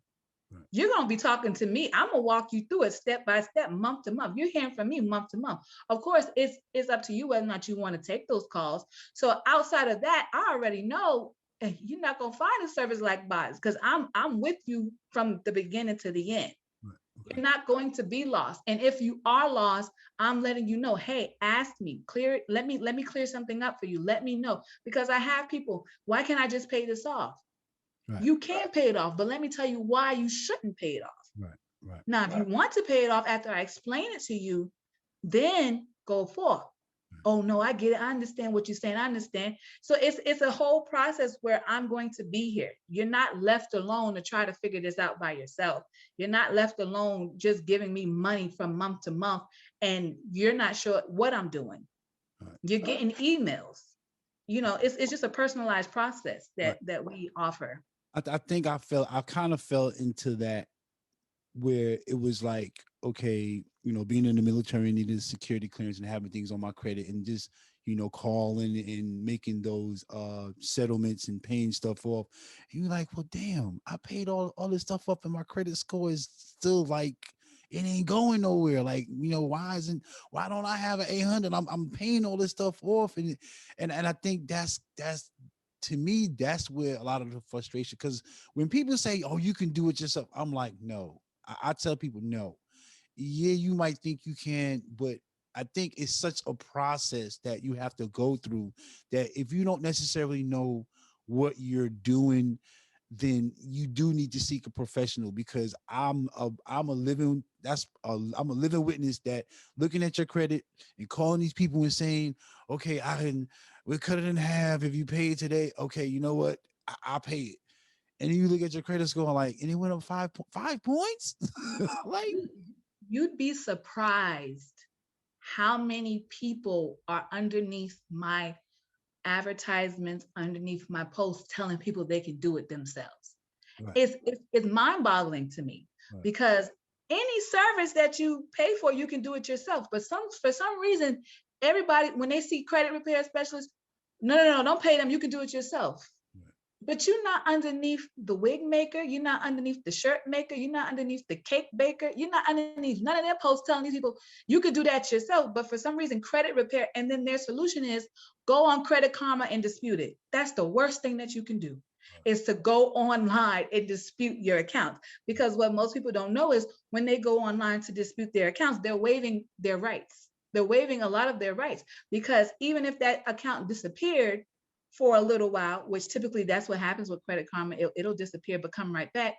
[SPEAKER 4] Right. You're going to be talking to me. I'm going to walk you through it step by step, month to month. You're hearing from me month to month. Of course, it's up to you whether or not you want to take those calls. So outside of that, I already know you're not going to find a service like Boz, because I'm with you from the beginning to the end. Right. Okay. You're not going to be lost. And if you are lost, I'm letting you know, hey, ask me, clear it. Let me clear something up for you. Let me know, because I have people, why can't I just pay this off? Right. You can pay it off, but let me tell you why you shouldn't pay it off. Right. Now, if you want to pay it off after I explain it to you, then go forth. Oh no, I get it. I understand what you're saying. I understand. So it's a whole process where I'm going to be here. You're not left alone to try to figure this out by yourself. You're not left alone just giving me money from month to month and you're not sure what I'm doing. Right. You're getting emails. it's just a personalized process
[SPEAKER 3] Right.
[SPEAKER 4] that we offer.
[SPEAKER 3] I think I kind of fell into that where it was like, okay, being in the military, needing security clearance and having things on my credit and just, calling and making those settlements and paying stuff off. And you're like, well, damn, I paid all this stuff up and my credit score is still like, it ain't going nowhere. Like, why don't I have an 800? I'm paying all this stuff off. And I think that's to me, that's where a lot of the frustration, because when people say, oh, you can do it yourself, I'm like, no. I tell people, no. Yeah, you might think you can, but I think it's such a process that you have to go through that if you don't necessarily know what you're doing, then you do need to seek a professional, because I'm a living witness that looking at your credit and calling these people and saying, okay, we cut it in half if you pay it today. Okay, you know what? I'll pay it. And you look at your credit score like, and it went up 5 points. Like,
[SPEAKER 4] You'd be surprised how many people are underneath my advertisements, underneath my posts, telling people they can do it themselves.
[SPEAKER 3] right.
[SPEAKER 4] It's mind-boggling to me,
[SPEAKER 3] Right.
[SPEAKER 4] because any service that you pay for, you can do it yourself. But for some reason, everybody, when they see credit repair specialists, no, don't pay them. You can do it yourself. But you're not underneath the wig maker. You're not underneath the shirt maker. You're not underneath the cake baker. You're not underneath none of their posts telling these people you could do that yourself. But for some reason, credit repair, and then their solution is go on Credit Karma and dispute it. That's the worst thing that you can do, is to go online and dispute your account. Because what most people don't know is when they go online to dispute their accounts, they're waiving their rights. They're waiving a lot of their rights, because even if that account disappeared for a little while, which typically that's what happens with Credit Karma, it'll disappear but come right back.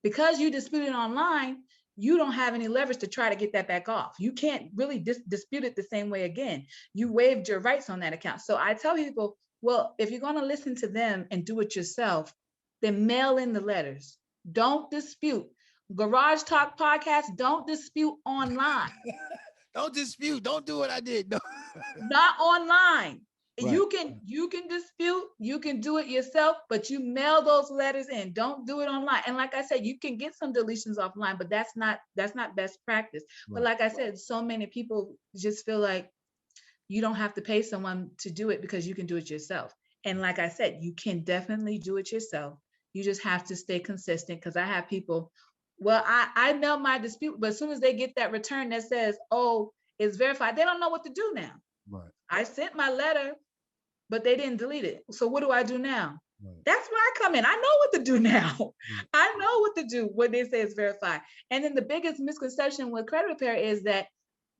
[SPEAKER 4] Because you dispute it online, you don't have any leverage to try to get that back off. You can't really dispute it the same way again. You waived your rights on that account. So I tell people, well, if you're going to listen to them and do it yourself, then mail in the letters. Don't dispute. Garage Talk Podcast, don't dispute online.
[SPEAKER 3] Don't dispute. Don't do what I did. No.
[SPEAKER 4] Not online.
[SPEAKER 3] Right.
[SPEAKER 4] You can dispute, you can do it yourself, but you mail those letters in. Don't do it online. And like I said, you can get some deletions offline, but that's not best practice. Right. But like I said, so many people just feel like you don't have to pay someone to do it because you can do it yourself. And like I said, you can definitely do it yourself. You just have to stay consistent, because I have people, well, I mail my dispute, but as soon as they get that return that says, oh, it's verified, they don't know what to do now.
[SPEAKER 3] Right.
[SPEAKER 4] I sent my letter, but they didn't delete it. So what do I do now? Right. That's where I come in. I know what to do now. Right. I know what to do when they say it's verified. And then the biggest misconception with credit repair is that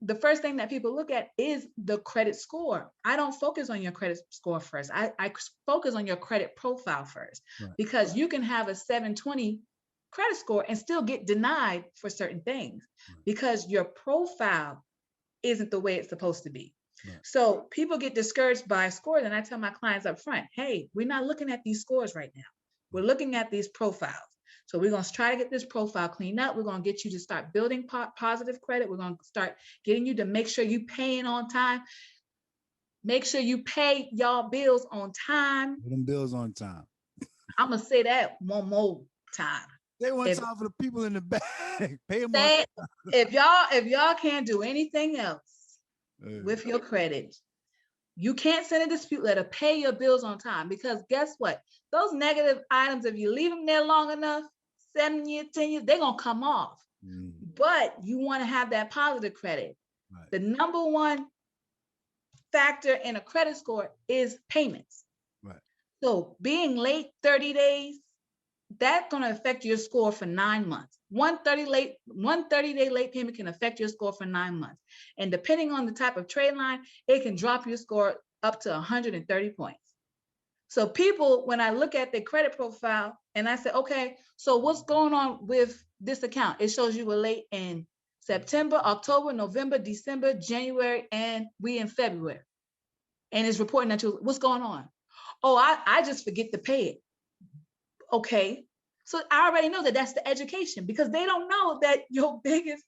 [SPEAKER 4] the first thing that people look at is the credit score. I don't focus on your credit score first. I focus on your credit profile first, right. Because you can have a 720 credit score and still get denied for certain things, right. Because your profile isn't the way it's supposed to be. Right. So people get discouraged by scores, and I tell my clients up front, hey, we're not looking at these scores right now. We're looking at these profiles. So we're going to try to get this profile cleaned up. We're going to get you to start building positive credit. We're going to start getting you to make sure you paying on time. Make sure you pay y'all bills on time.
[SPEAKER 3] Put them bills on time.
[SPEAKER 4] I'm going to say that one more time.
[SPEAKER 3] They want time for the people in the back. Pay them
[SPEAKER 4] say,
[SPEAKER 3] on time.
[SPEAKER 4] If y'all can't do anything else with your credit, you can't send a dispute letter, pay your bills on time, because guess what? Those negative items, if you leave them there long enough, 7 years, 10 years, they're going to come off. But you want to have that positive credit. Right. The number one factor in a credit score is payments. Right. So being late 30 days, that's going to affect your score for 9 months. One 30-day late payment can affect your score for 9 months. And depending on the type of trade line, it can drop your score up to 130 points. So people, when I look at their credit profile and I say, okay, so what's going on with this account? It shows you were late in September, October, November, December, January, and we in February. And it's reporting that what's going on? Oh, I just forget to pay it. Okay. So I already know that that's the education, because they don't know that your biggest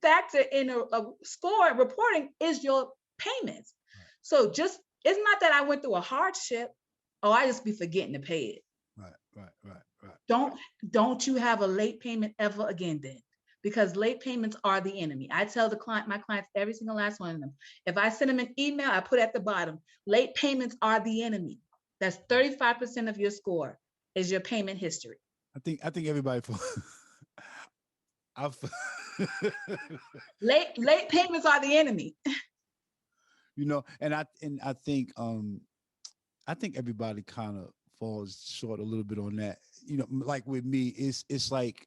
[SPEAKER 4] factor in a score reporting is your payments. So just It's not that I went through a hardship. Oh, I just be forgetting to pay it.
[SPEAKER 3] Right.
[SPEAKER 4] Don't you have a late payment ever again then? Because late payments are the enemy. I tell my clients, every single last one of them, if I send them an email, I put at the bottom, late payments are the enemy. That's 35% of your score is your payment history.
[SPEAKER 3] I think everybody I've
[SPEAKER 4] Late payments are the enemy.
[SPEAKER 3] and I think everybody kind of falls short a little bit on that. Like with me, it's like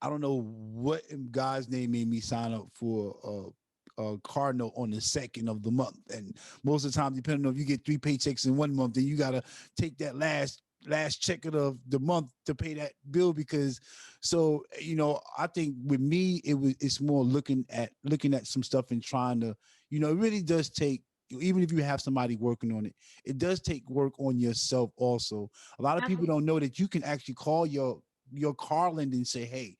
[SPEAKER 3] I don't know what guy's name made me sign up for a car note on the 2nd of the month, and most of the time, depending on if you get 3 paychecks in 1 month, then you gotta take that last check of the month to pay that bill because I think with me it's more looking at some stuff and trying to it really does take, even if you have somebody working on it, it does take work on yourself also. A lot of people don't know that you can actually call your car lender and say, hey,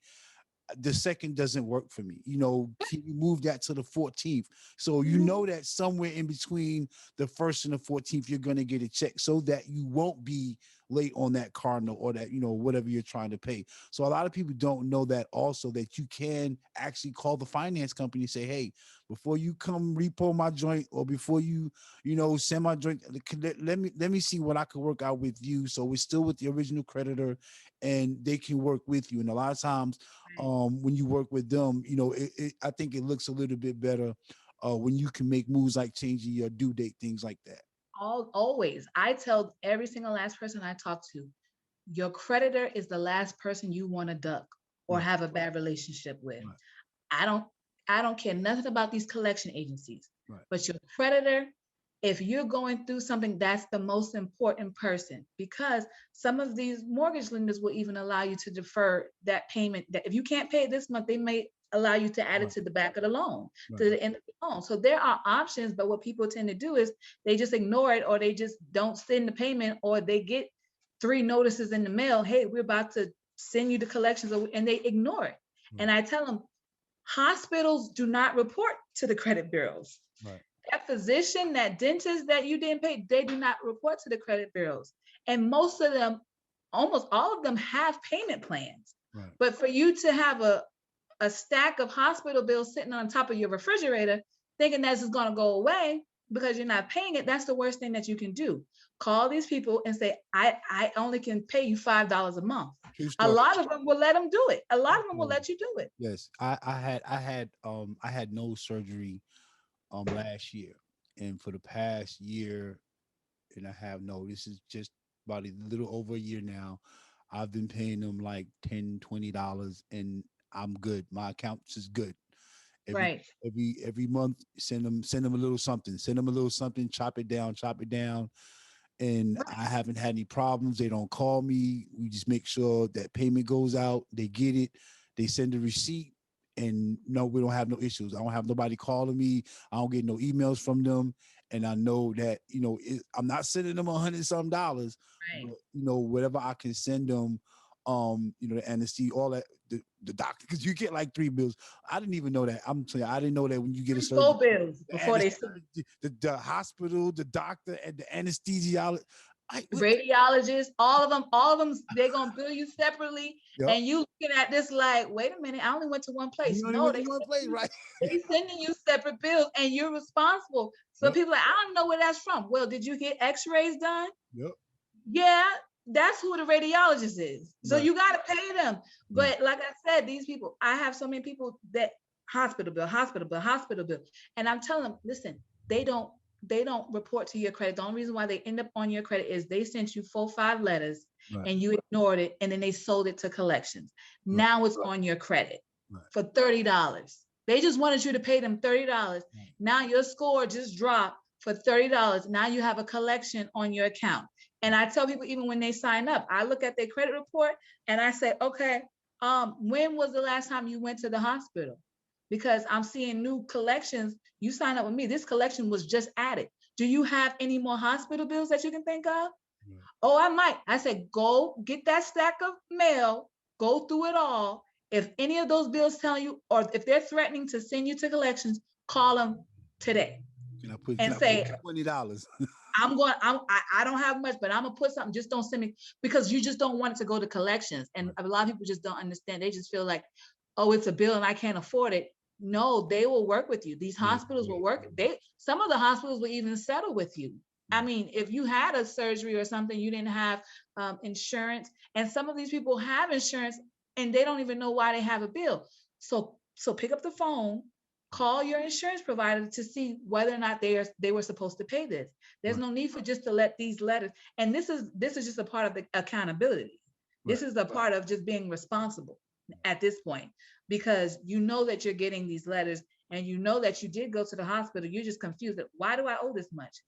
[SPEAKER 3] the 2nd doesn't work for me. Can you move that to the 14th? So that somewhere in between the 1st and the 14th, you're going to get a check so that you won't be late on that car note or that, whatever you're trying to pay. So a lot of people don't know that also, that you can actually call the finance company and say, hey, before you come repo my joint or before you, send my joint, let me see what I can work out with you. So we're still with the original creditor and they can work with you. And a lot of times, when you work with them, I think it looks a little bit better when you can make moves like changing your due date, things like that.
[SPEAKER 4] Always. I tell every single last person I talk to, your creditor is the last person you want to duck or have a bad relationship with. Right. I don't care nothing about these collection agencies, but your creditor, if you're going through something, that's the most important person, because some of these mortgage lenders will even allow you to defer that payment. That if you can't pay it this month, they may allow you to add it to the back of the loan, to the end of the loan. So there are options, but what people tend to do is they just ignore it, or they just don't send the payment, or they get 3 notices in the mail. Hey, we're about to send you the collections, and they ignore it. And I tell them, hospitals do not report to the credit bureaus. That physician, that dentist that you didn't pay, they do not report to the credit bureaus. And most of them, almost all of them, have payment plans. But for you to have a stack of hospital bills sitting on top of your refrigerator, thinking that's just going to go away because you're not paying it, that's the worst thing that you can do. Call these people and say, I only can pay you $5 a month. A lot of them will let them do it. A lot of them will let you do it.
[SPEAKER 3] Yes, I had nose surgery last year, and for the past year and a half, no, this is just about a little over a year now, I've been paying them like $10-$20, and I'm good. My accounts is good. Every month, send them a little something. Send them a little something. Chop it down. And I haven't had any problems. They don't call me. We just make sure that payment goes out. They get it. They send a receipt. And no, we don't have no issues. I don't have nobody calling me. I don't get no emails from them. And I know that, I'm not sending them $100-some, but, whatever I can send them, the anesthesia, all that, the doctor, because you get like 3 bills. I didn't even know that. I'm telling you, I didn't know that when you get a surgery.
[SPEAKER 4] 4 bills before they
[SPEAKER 3] the hospital, the doctor, and the anesthesiologist.
[SPEAKER 4] Radiologists, all of them, they're gonna bill you separately, and you looking at this like, wait a minute, I only went to one place. No, they sending you separate bills, and you're responsible. So people are like, I don't know where that's from. Well, did you get X-rays done? Yeah, that's who the radiologist is. So you got to pay them. But like I said, these people, I have so many people that hospital bill, and I'm telling them, listen, they don't report to your credit. The only reason why they end up on your credit is they sent you 4-5 letters and you ignored it, and then they sold it to collections. Now it's on your credit for $30. They just wanted you to pay them $30. Now your score just dropped for $30. Now you have a collection on your account. And I tell people, even when they sign up, I look at their credit report and I say, okay, when was the last time you went to the hospital? Because I'm seeing new collections. You sign up with me. This collection was just added. Do you have any more hospital bills that you can think of? Oh, I might. I said, go get that stack of mail, go through it all. If any of those bills tell you, or if they're threatening to send you to collections, call them today.
[SPEAKER 3] And say $20.
[SPEAKER 4] I don't have much, but I'm gonna put something. Just don't send me, because you just don't want it to go to collections. And a lot of people just don't understand. They just feel like, oh, it's a bill and I can't afford it. No, they will work with you. These hospitals will work. Some of the hospitals will even settle with you. I mean, if you had a surgery or something, you didn't have insurance, and some of these people have insurance and they don't even know why they have a bill. So pick up the phone, call your insurance provider to see whether or not they were supposed to pay this. There's no need for just to let these letters. And this is just a part of the accountability. This is a part of just being responsible at this point, because you know that you're getting these letters and you know that you did go to the hospital. You're just confused. Why do I owe this much?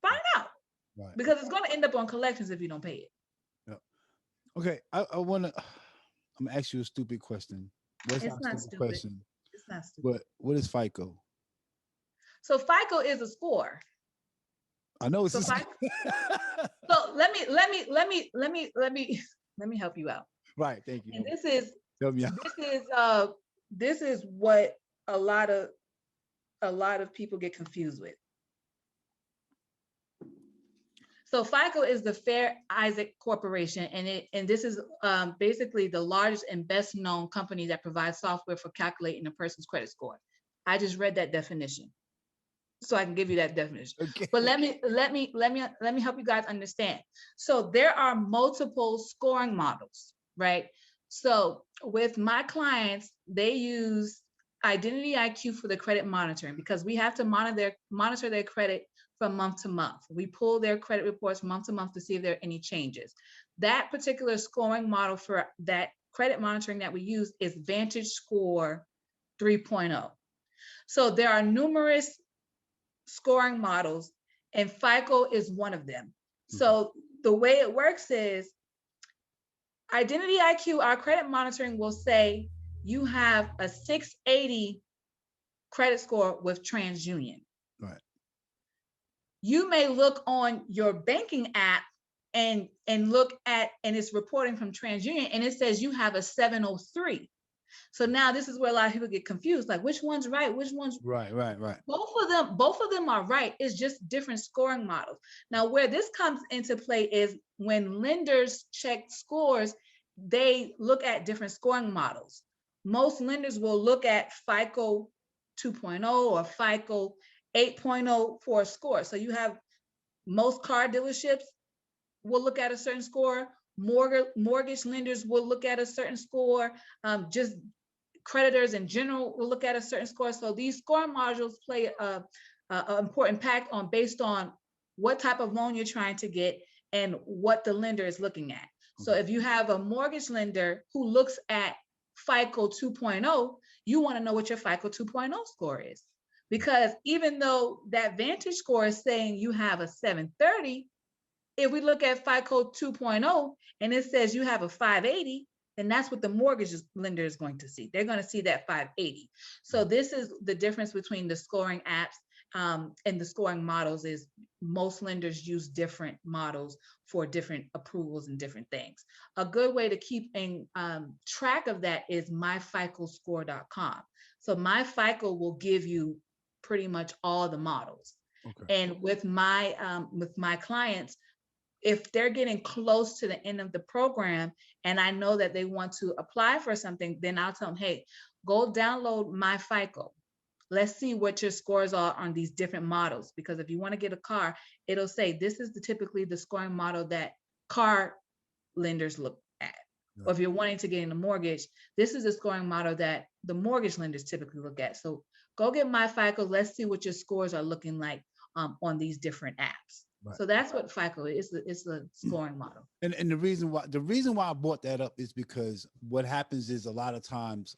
[SPEAKER 4] Find out, because it's going to end up on collections if you don't pay it.
[SPEAKER 3] Okay, I'm gonna ask you a stupid question.
[SPEAKER 4] It's not stupid.
[SPEAKER 3] Question?
[SPEAKER 4] It's not stupid.
[SPEAKER 3] What is FICO?
[SPEAKER 4] So FICO is a score.
[SPEAKER 3] I know it's
[SPEAKER 4] so
[SPEAKER 3] FICO.
[SPEAKER 4] So let me help you out.
[SPEAKER 3] Right, thank you.
[SPEAKER 4] And this is what a lot of people get confused with. So FICO is the Fair Isaac Corporation, and this is basically the largest and best known company that provides software for calculating a person's credit score. I just read that definition, so I can give you that definition. Okay. But let me help you guys understand. So there are multiple scoring models, right? So with my clients, they use Identity IQ for the credit monitoring, because we have to monitor their credit from month to month. We pull their credit reports month to month to see if there are any changes. That particular scoring model for that credit monitoring that we use is Vantage Score 3.0. So there are numerous scoring models, and FICO is one of them. So the way it works is Identity IQ, our credit monitoring, will say you have a 680 credit score with TransUnion.
[SPEAKER 3] Right.
[SPEAKER 4] You may look on your banking app and look at, and it's reporting from TransUnion, and it says you have a 703. So now this is where a lot of people get confused, like which one's right, which one's
[SPEAKER 3] right.
[SPEAKER 4] Both of them are right. It's just different scoring models. Now, where this comes into play is when lenders check scores, they look at different scoring models. Most lenders will look at FICO 2.0 or FICO 8.0 for a score. So you have most car dealerships will look at a certain score. Mortgage lenders will look at a certain score. Just creditors in general will look at a certain score. So these score modules play an important impact based on what type of loan you're trying to get and what the lender is looking at. So if you have a mortgage lender who looks at FICO 2.0, you want to know what your FICO 2.0 score is. Because even though that Vantage score is saying you have a 730, if we look at FICO 2.0 and it says you have a 580, then that's what the mortgage lender is going to see. They're going to see that 580. So this is the difference between the scoring apps and the scoring models. Is most lenders use different models for different approvals and different things. A good way to keep in track of that is myficoscore.com. So MyFICO will give you pretty much all the models. And with my clients, if they're getting close to the end of the program and I know that they want to apply for something, then I'll tell them, hey, go download MyFICO. Let's see what your scores are on these different models. Because if you want to get a car, it'll say this is typically the scoring model that car lenders look at. Yeah. Or if you're wanting to get in a mortgage, this is the scoring model that the mortgage lenders typically look at. So go get MyFICO. Let's see what your scores are looking like on these different apps. Right. So that's what FICO is. It's the scoring model. And
[SPEAKER 3] the reason why I brought that up is because what happens is a lot of times,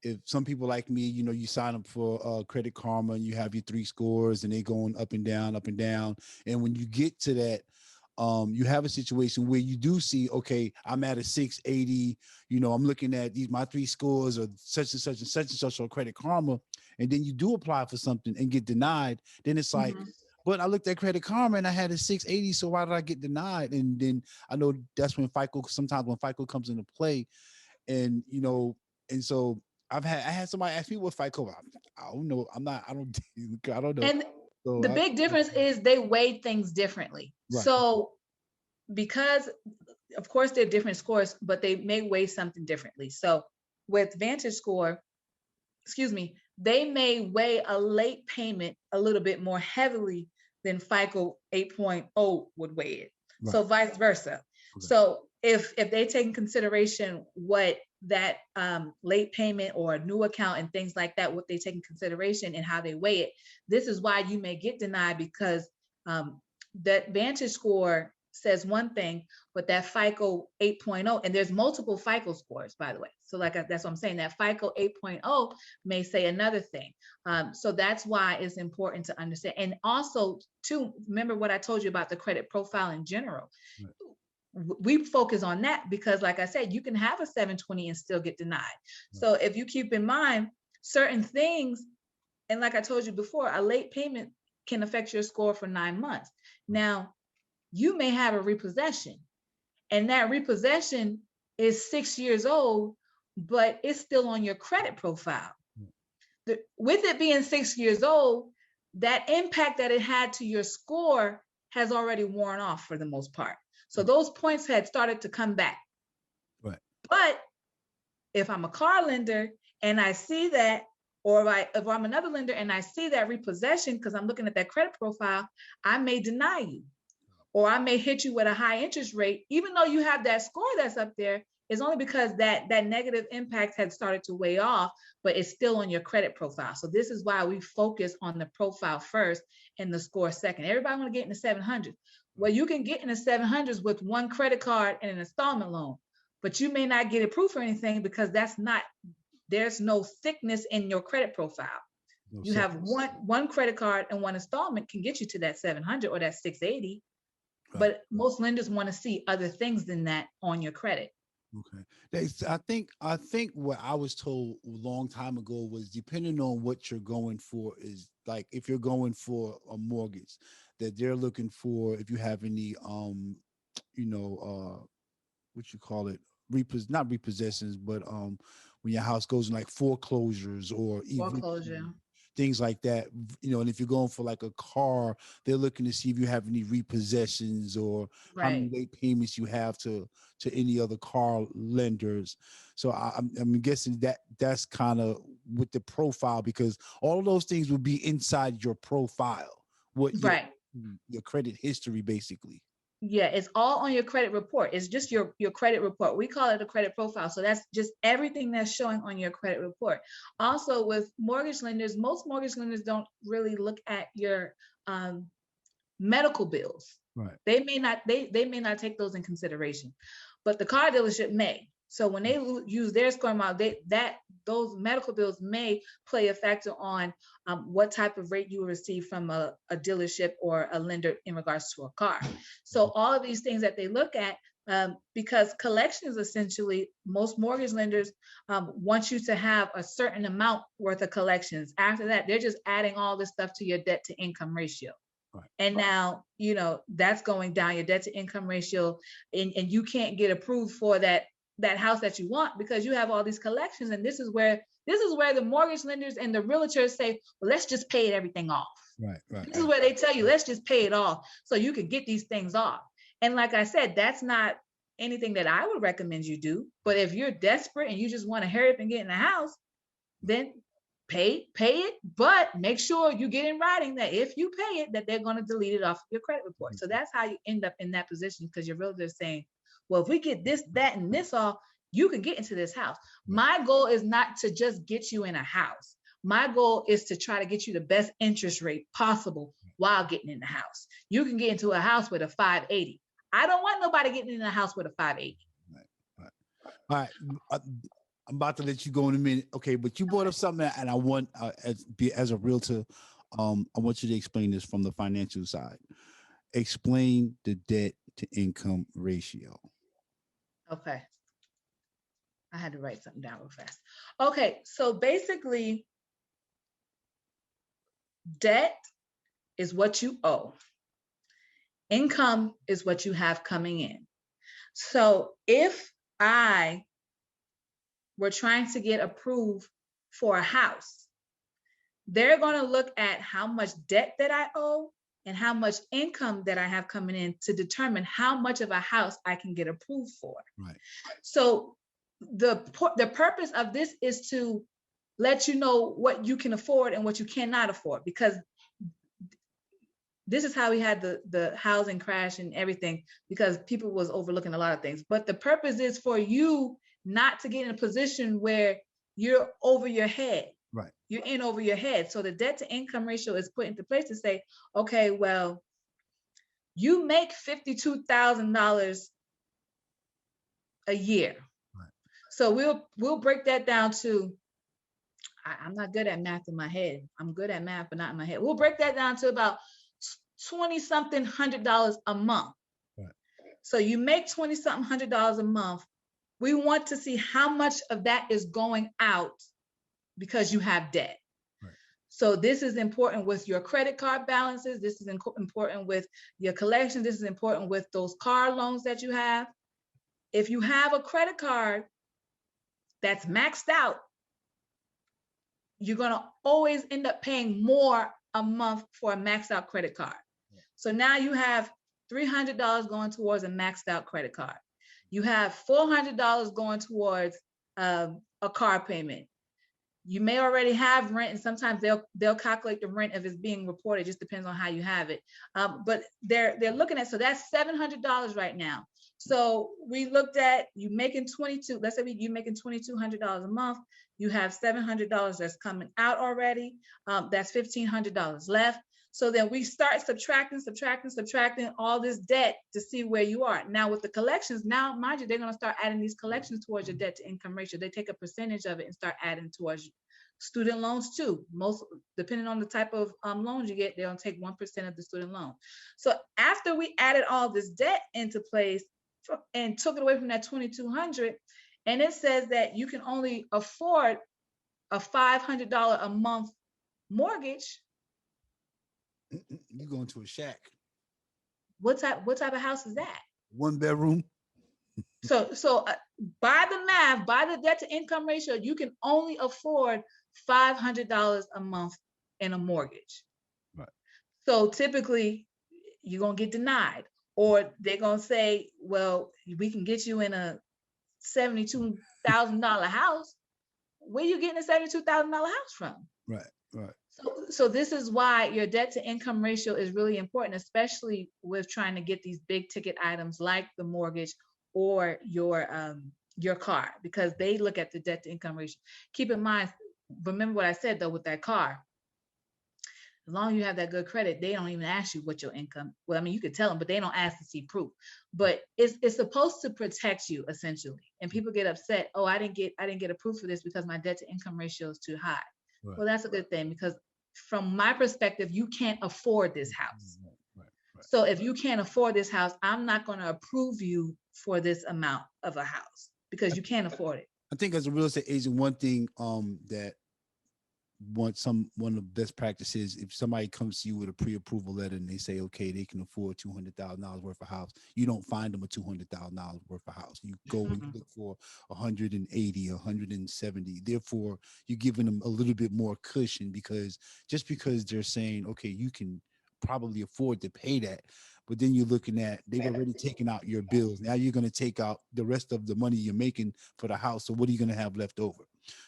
[SPEAKER 3] if some people like me, you sign up for Credit Karma and you have your 3 scores and they going up and down. And when you get to that, you have a situation where you do see, okay, I'm at a 680, I'm looking at my 3 scores or such and such and such and such on Credit Karma. And then you do apply for something and get denied. Then it's like, but I looked at Credit Karma and I had a 680. So why did I get denied? And then I know that's when sometimes when FICO comes into play, and and so I had somebody ask me what FICO. I don't know. I don't know. So
[SPEAKER 4] The big difference is they weigh things differently.
[SPEAKER 3] Right.
[SPEAKER 4] So because of course they're different scores, but they may weigh something differently. So with Vantage Score, excuse me, they may weigh a late payment a little bit more heavily than FICO 8.0 would weigh it.
[SPEAKER 3] Right.
[SPEAKER 4] So vice versa.
[SPEAKER 3] Okay.
[SPEAKER 4] So if they take in consideration what that late payment or a new account and things like that, what they take in consideration and how they weigh it, this is why you may get denied, because that Vantage Score says one thing, but that FICO 8.0, and there's multiple FICO scores, by the way. So that's what I'm saying, that FICO 8.0 may say another thing. So that's why it's important to understand. And also, too, remember what I told you about the credit profile in general.
[SPEAKER 3] Right.
[SPEAKER 4] We focus on that because, like I said, you can have a 720 and still get denied. Right. So if you keep in mind certain things, and like I told you before, a late payment can affect your score for 9 months. Now, you may have a repossession, and that repossession is 6 years old, but it's still on your credit profile. With it being 6 years old, that impact that it had to your score has already worn off for the most part. So those points had started to come back.
[SPEAKER 3] Right.
[SPEAKER 4] But if I'm a car lender and I see that, or if I'm another lender and I see that repossession because I'm looking at that credit profile, I may deny you. Or I may hit you with a high interest rate, even though you have that score that's up there. It's only because that negative impact had started to weigh off, but it's still on your credit profile. So this is why we focus on the profile first and the score second. Everybody want to get in the 700s. Well, you can get in the 700s with one credit card and an installment loan, but you may not get approved for anything because there's no thickness in your credit profile. No, you have one credit card and one installment can get you to that 700 or that 680. Right. But most lenders want to see other things than that on your credit.
[SPEAKER 3] Okay. I think what I was told a long time ago was depending on what you're going for is like if you're going for a mortgage, that they're looking for if you have any what you call it, not repossessions, but when your house goes in like foreclosures or
[SPEAKER 4] foreclosure.
[SPEAKER 3] Things like that, and if you're going for like a car, they're looking to see if you have any repossessions or how many late payments you have to any other car lenders. So I'm guessing that's kind of with the profile, because all of those things will be inside your profile, your credit history, basically.
[SPEAKER 4] Yeah, it's all on your credit report. It's just your credit report. We call it a credit profile. So that's just everything that's showing on your credit report. Also with mortgage lenders, most mortgage lenders don't really look at your medical bills.
[SPEAKER 3] Right.
[SPEAKER 4] They may not take those in consideration, but the car dealership may. So when they use their score model, those medical bills may play a factor on what type of rate you will receive from a dealership or a lender in regards to a car. So all of these things that they look at, because collections, essentially, most mortgage lenders want you to have a certain amount worth of collections. After that, they're just adding all this stuff to your debt to income ratio. Right. And now, that's going down your debt to income ratio, and you can't get approved for that house that you want because you have all these collections. And this is where the mortgage lenders and the realtors say, well, let's just pay everything off.
[SPEAKER 3] Right.
[SPEAKER 4] This is where they tell you, let's just pay it off so you can get these things off. And like I said, that's not anything that I would recommend you do. But if you're desperate and you just want to hurry up and get in the house, then pay it, but make sure you get in writing that if you pay it, that they're going to delete it off your credit report. So that's how you end up in that position, because your realtor is saying, well, if we get this, that, and this off, you can get into this house. My goal is not to just get you in a house. My goal is to try to get you the best interest rate possible while getting in the house. You can get into a house with a 580. I don't want nobody getting in a house with a 580.
[SPEAKER 3] Right. All right. I'm about to let you go in a minute. Okay, but you brought up something, and I want, as a realtor, I want you to explain this from the financial side. Explain the debt to income ratio.
[SPEAKER 4] Okay. I had to write something down real fast. Okay, so basically, debt is what you owe. Income is what you have coming in. So if I were trying to get approved for a house, they're going to look at how much debt that I owe and how much income that I have coming in to determine how much of a house I can get approved for.
[SPEAKER 3] Right.
[SPEAKER 4] So the purpose of this is to let you know what you can afford and what you cannot afford, because this is how we had the housing crash and everything, because people was overlooking a lot of things. But the purpose is for you not to get in a position where you're over your head.
[SPEAKER 3] Right.
[SPEAKER 4] You're in over your head. So the debt to income ratio is put into place to say, okay, well, you make $52,000 a year.
[SPEAKER 3] Right.
[SPEAKER 4] So we'll break that down to, I'm not good at math in my head. I'm good at math, but not in my head. We'll break that down to about 20 something $100 a month.
[SPEAKER 3] Right.
[SPEAKER 4] So you make 20 something $100 a month. We want to see how much of that is going out because you have debt.
[SPEAKER 3] Right.
[SPEAKER 4] So this is important with your credit card balances. This is important with your collection. This is important with those car loans that you have. If you have a credit card that's maxed out, you're going to always end up paying more a month for a maxed out credit card. Yeah. So now you have $300 going towards a maxed out credit card. You have $400 going towards a car payment. You may already have rent, and sometimes they'll calculate the rent if it's being reported. It just depends on how you have it. But they're looking at, so that's $700 right now. So we looked at you making 22. Let's say you making $2,200 a month. You have $700 that's coming out already. That's $1,500 left. So then we start subtracting all this debt to see where you are. Now with the collections, now mind you, they're going to start adding these collections towards your debt to income ratio. They take a percentage of it and start adding towards student loans too. Most, depending on the type of loans you get, they're going to take 1% of the student loan. So after we added all this debt into place and took it away from that 2,200, and it says that you can only afford a $500 a month mortgage.
[SPEAKER 3] You going to a shack.
[SPEAKER 4] What type of house is that?
[SPEAKER 3] 1 bedroom.
[SPEAKER 4] So by the math, by the debt to income ratio, you can only afford $500 a month in a mortgage.
[SPEAKER 3] Right.
[SPEAKER 4] So typically you're going to get denied, or they're going to say, well, we can get you in a $72,000 house. Where you getting a $72,000 house from?
[SPEAKER 3] Right. Right.
[SPEAKER 4] So this is why your debt to income ratio is really important, especially with trying to get these big ticket items like the mortgage or your car, because they look at the debt to income ratio. Keep in mind, remember what I said though with that car. As long as you have that good credit, they don't even ask you what your income. Well, I mean, you could tell them, but they don't ask to see proof. But it's supposed to protect you essentially. And people get upset. Oh, I didn't get approved for this because my debt to income ratio is too high. Right. Well, that's a good thing, because from my perspective, you can't afford this house. Right. So if you can't afford this house, I'm not going to approve you for this amount of a house because you can't afford it.
[SPEAKER 3] I think as a real estate agent, one thing that one of the best practices, if somebody comes to you with a pre-approval letter and they say, okay, they can afford $200,000 worth of house, you don't find them a $200,000 worth of house. You go and you look for 180, 170. Therefore, you're giving them a little bit more cushion, because just because they're saying, okay, you can probably afford to pay that, but then you're looking at, they've already taken out your bills. Now you're going to take out the rest of the money you're making for the house. So what are you going to have left over?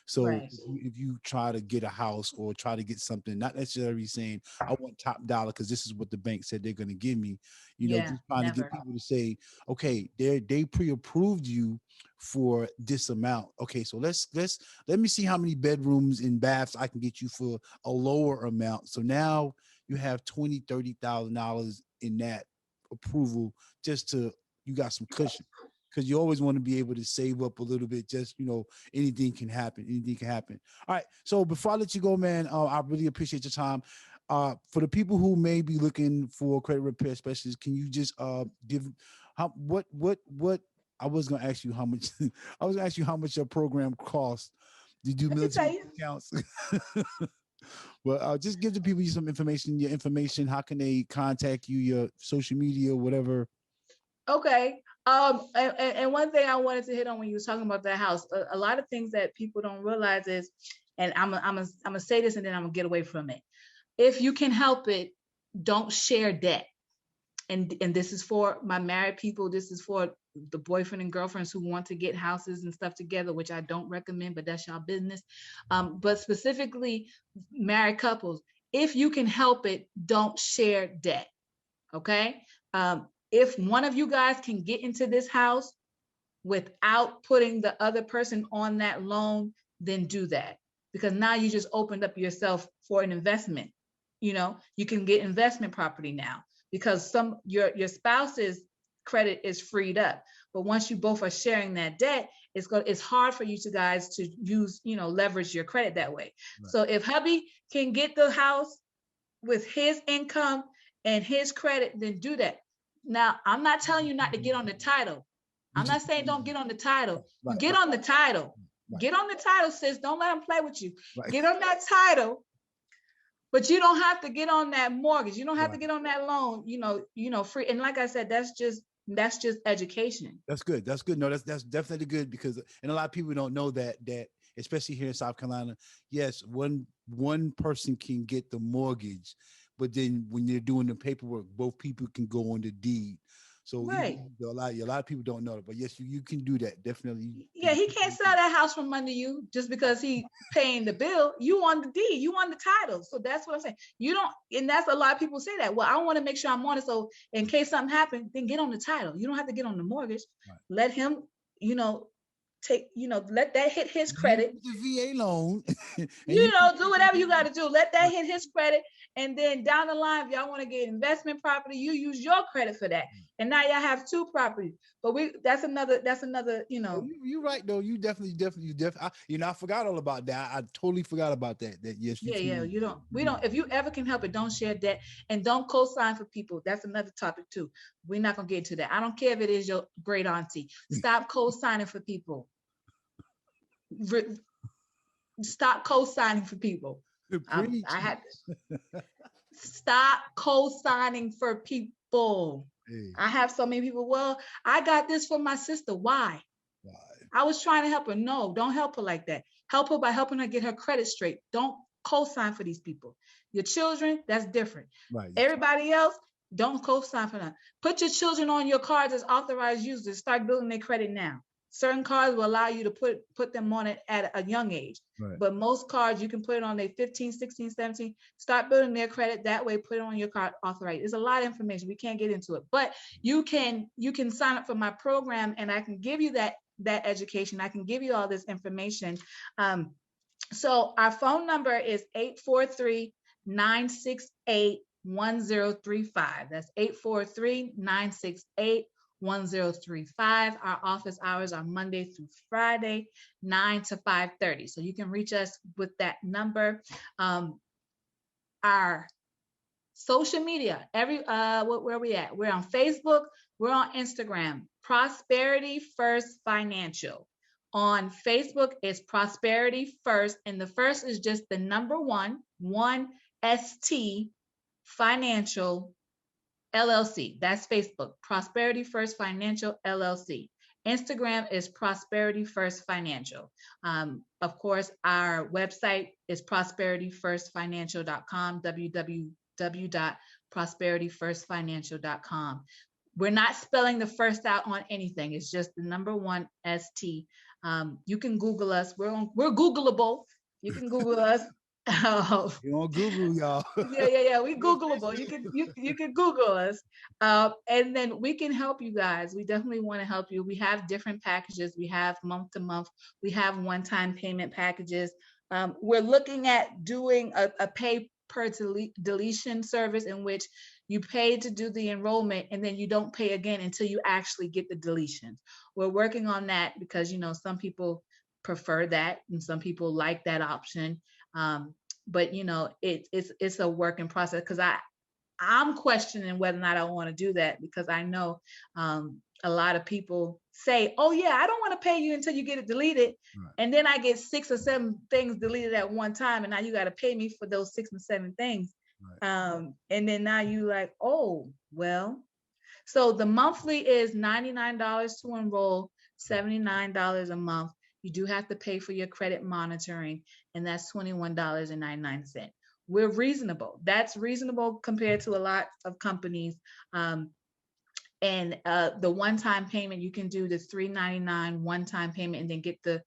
[SPEAKER 3] So
[SPEAKER 4] right.
[SPEAKER 3] if you try to get a house or try to get something, not necessarily saying I want top dollar because this is what the bank said they're going to give me, just trying to get people to say, okay, they pre-approved you for this amount. Okay, so let me see how many bedrooms and baths I can get you for a lower amount. So now you have $20,000-$30,000 in that approval, just to, you got some cushion. Because you always want to be able to save up a little bit. Just, anything can happen. All right. So before I let you go, man, I really appreciate your time. For the people who may be looking for credit repair specialists, can you just give what I was going to ask you how much I was going to ask you how much your program costs. Do you do military accounts? Well, just give the people some information, your information. How can they contact you, your social media, whatever?
[SPEAKER 4] Okay. And one thing I wanted to hit on when you was talking about that house, a lot of things that people don't realize is and I'm gonna say this and then I'm gonna get away from it. If you can help it, don't share debt. And this is for my married people. This is for the boyfriend and girlfriends who want to get houses and stuff together, which I don't recommend, but that's y'all business. But specifically married couples, if you can help it, don't share debt. Okay. If one of you guys can get into this house without putting the other person on that loan, then do that, because now you just opened up yourself for an investment. You know, you can get investment property now because your spouse's credit is freed up. But once you both are sharing that debt, it's hard for you two guys to use, leverage your credit that way. Right. So if hubby can get the house with his income and his credit, then do that. Now, I'm not telling you not to get on the title. I'm not saying don't get on the title. Get on the title. Right. Get on the title, sis. Don't let them play with you. Right. Get on that title. But you don't have to get on that mortgage. You don't have to get on that loan, free. And like I said, that's just education.
[SPEAKER 3] That's good. That's good. No, that's definitely good, because, and a lot of people don't know that especially here in South Carolina, yes, one person can get the mortgage, but then when you're doing the paperwork, both people can go on the deed. So right. A lot of people don't know that, but yes, you can do that, definitely.
[SPEAKER 4] Yeah, he can't sell that house from under you just because he paying the bill. You on the deed, you on the title. So that's what I'm saying. You don't, and that's a lot of people say that. Well, I want to make sure I'm on it, so in case something happens, then get on the title. You don't have to get on the mortgage. Right. Let him, let that hit his credit.
[SPEAKER 3] The VA loan.
[SPEAKER 4] Do whatever you got to do. Let that hit his credit. And then down the line, if y'all want to get investment property, you use your credit for that. And now y'all have two properties. But that's another,
[SPEAKER 3] You're right, though. You definitely. I forgot all about that. I totally forgot about that. That yes.
[SPEAKER 4] We don't, if you ever can help it, don't share debt and don't co-sign for people. That's another topic too. We're not going to get into that. I don't care if it is your great auntie. Stop co-signing for people. Stop co-signing for people. I had to stop co-signing for people. Hey. I have so many people. Well, I got this for my sister. Why? I was trying to help her. No, don't help her like that. Help her by helping her get her credit straight. Don't co-sign for these people. Your children, that's different. Right. Everybody else, don't co-sign for them. Put your children on your cards as authorized users. Start building their credit now. Certain cards will allow you to put them on it at a young age. Right. But most cards, you can put it on their 15, 16, 17. Start building their credit that way. Put it on your card authorized. There's a lot of information. We can't get into it. But you can sign up for my program, and I can give you that education. I can give you all this information. So our phone number is 843-968-1035. That's 843-968-1035. Our office hours are Monday through Friday, 9 to 5:30. So you can reach us with that number. Our social media, where are we at? We're on Facebook, we're on Instagram, Prosperity First Financial. On Facebook, it's Prosperity First, and the first is just the number 1 ST Financial LLC. That's Facebook, Prosperity First Financial LLC. Instagram is Prosperity First Financial. Of course, our website is prosperityfirstfinancial.com, www.prosperityfirstfinancial.com. We're not spelling the first out on anything. It's just the number 1 ST. You can Google us. We're Googleable. You can Google us.
[SPEAKER 3] You on Google, y'all.
[SPEAKER 4] Yeah. We Googleable. You can Google us, and then we can help you guys. We definitely want to help you. We have different packages. We have month to month. We have one-time payment packages. We're looking at doing a pay per deletion service in which you pay to do the enrollment and then you don't pay again until you actually get the deletions. We're working on that because some people prefer that and some people like that option. But it's a work in process, because I'm questioning whether or not I want to do that, because I know a lot of people say, oh yeah, I don't want to pay you until you get it deleted. Right. And then I get 6 or 7 things deleted at one time, and now you got to pay me for those 6 or 7 things. Right. And then now you like, oh, well, so the monthly is $99 to enroll, $79 a month. you do have to pay for your credit monitoring, and that's $21.99. We're reasonable. That's reasonable compared to a lot of companies. And the one-time payment, you can do the $3.99 one-time payment and then get the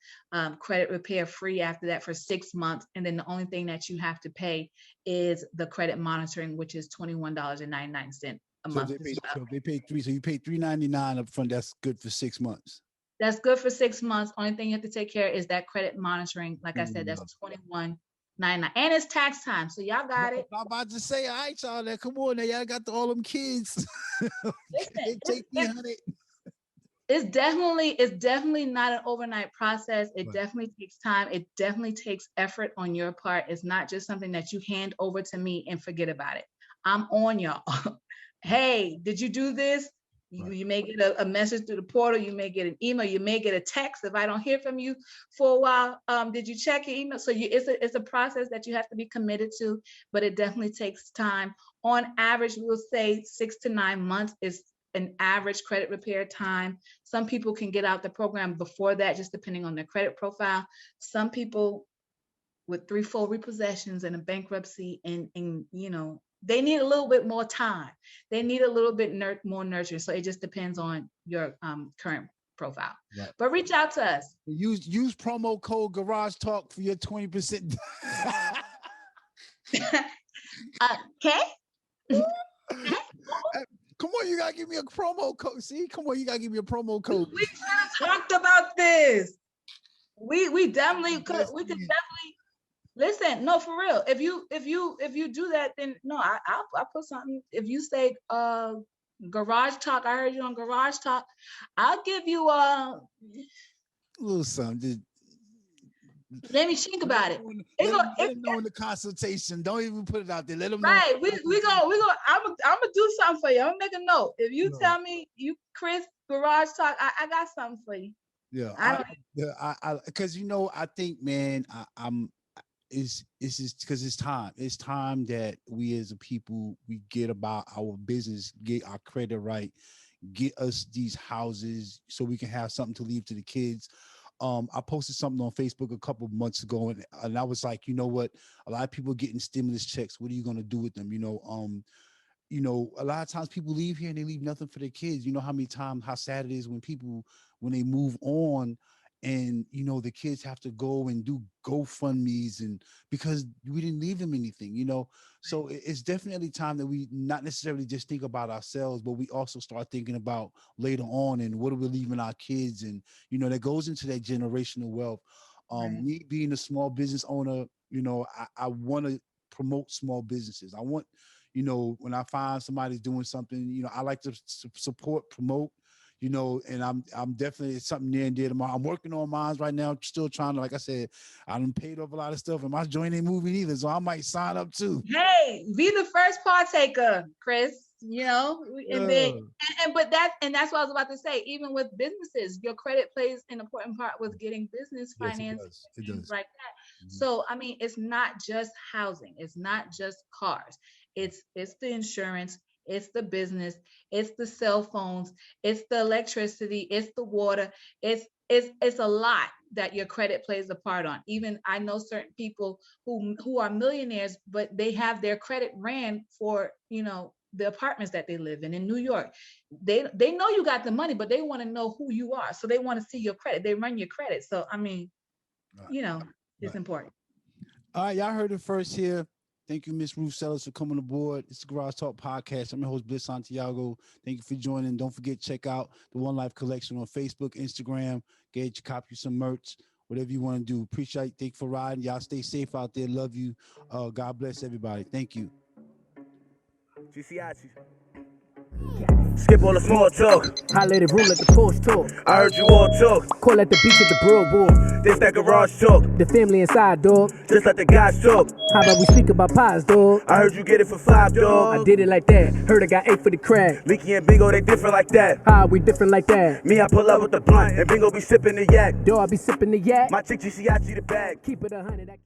[SPEAKER 4] credit repair free after that for 6 months. And then the only thing that you have to pay is the credit monitoring, which is $21.99 a month.
[SPEAKER 3] So they pay three. So you pay $3.99 up front. That's good for 6 months.
[SPEAKER 4] That's good for 6 months. Only thing you have to take care of is that credit monitoring. Like I said, that's $21.99, and it's tax time. So y'all got it.
[SPEAKER 3] I'm about to say, all right, y'all. Now, come on, now y'all got all them kids.
[SPEAKER 4] It's definitely not an overnight process. It definitely takes time. It definitely takes effort on your part. It's not just something that you hand over to me and forget about it. I'm on y'all. Hey, did you do this? You may get a message through the portal. You may get an email. You may get a text if I don't hear from you for a while. Did you check your email? So it's a process that you have to be committed to, but it definitely takes time. On average, we'll say 6 to 9 months is an average credit repair time. Some people can get out the program before that, just depending on their credit profile. Some people with 3 full repossessions and a bankruptcy and they need a little bit more time. They need a little bit more nurture. So it just depends on your current profile. Right. But reach out to us.
[SPEAKER 3] Use promo code Garage Talk for your 20%.
[SPEAKER 4] Okay.
[SPEAKER 3] Come on, you gotta give me a promo code. See, come on, you gotta give me a promo code.
[SPEAKER 4] We talked about this. We definitely could. We could definitely. Listen, no, for real. If you do that, then no, I'll put something. If you say Garage Talk, I heard you on Garage Talk, I'll give you a
[SPEAKER 3] little something.
[SPEAKER 4] Let me think about it.
[SPEAKER 3] Let them know in the consultation. Don't even put it out there. Let them know.
[SPEAKER 4] Right. We go. I'm gonna do something for you. I'm gonna make a note. If you tell me Chris Garage Talk, I got something for you.
[SPEAKER 3] Yeah. I because I think, man, it's just because it's time. It's time that we as a people, we get about our business, get our credit right, get us these houses so we can have something to leave to the kids. I posted something on Facebook a couple of months ago, and I was like, you know what? A lot of people getting stimulus checks. What are you gonna do with them? A lot of times people leave here and they leave nothing for their kids. You know how sad it is when they move on. And, the kids have to go and do GoFundMes and because we didn't leave them anything, So it's definitely time that we not necessarily just think about ourselves, but we also start thinking about later on and what are we leaving our kids. And, that goes into that generational wealth. Me being a small business owner, I want to promote small businesses. I want, when I find somebody's doing something, I like to support, promote. And I'm definitely, it's something near and dear to mine. I'm working on mine right now, still trying to, like I said, I done paid off a lot of stuff and my joint ain't moving either, so I might sign up too.
[SPEAKER 4] Hey, be the first partaker, Chris, and that's what I was about to say. Even with businesses, your credit plays an important part with getting business finance, things like that. Mm-hmm. So, it's not just housing. It's not just cars. It's the insurance. It's the business, it's the cell phones, it's the electricity, it's the water, it's a lot that your credit plays a part on. Even I know certain people who are millionaires, but they have their credit ran for, the apartments that they live in New York. They know you got the money, but they want to know who you are. So they want to see your credit. They run your credit. So, it's important.
[SPEAKER 3] All right, y'all heard it first here. Thank you, Miss Ruth Sellers, for coming aboard. It's the Garage Talk Podcast. I'm your host, Bliss Santiago. Thank you for joining. Don't forget, check out the One Life Collection on Facebook, Instagram. Get your copy some merch, whatever you want to do. Appreciate it. Thank you for riding. Y'all stay safe out there. Love you. God bless everybody. Thank you.
[SPEAKER 1] Skip all the small talk.
[SPEAKER 2] Highlighted room at the porch talk.
[SPEAKER 1] I heard you all talk.
[SPEAKER 2] Call at the beach at the broadwalk.
[SPEAKER 1] This that garage talk.
[SPEAKER 2] The family inside, dog.
[SPEAKER 1] Just like the guys talk.
[SPEAKER 2] How about we speak about pies, dog?
[SPEAKER 1] I heard you get it for $5, dog.
[SPEAKER 2] I did it like that. Heard I got 8 for the crack.
[SPEAKER 1] Leaky and Bingo, they different like that.
[SPEAKER 2] How we different like that?
[SPEAKER 1] Me, I pull up with the blunt, and Bingo be sipping the yak.
[SPEAKER 2] Dog, I be sipping the yak.
[SPEAKER 1] My chick, GCI, the bag.
[SPEAKER 2] Keep it 100.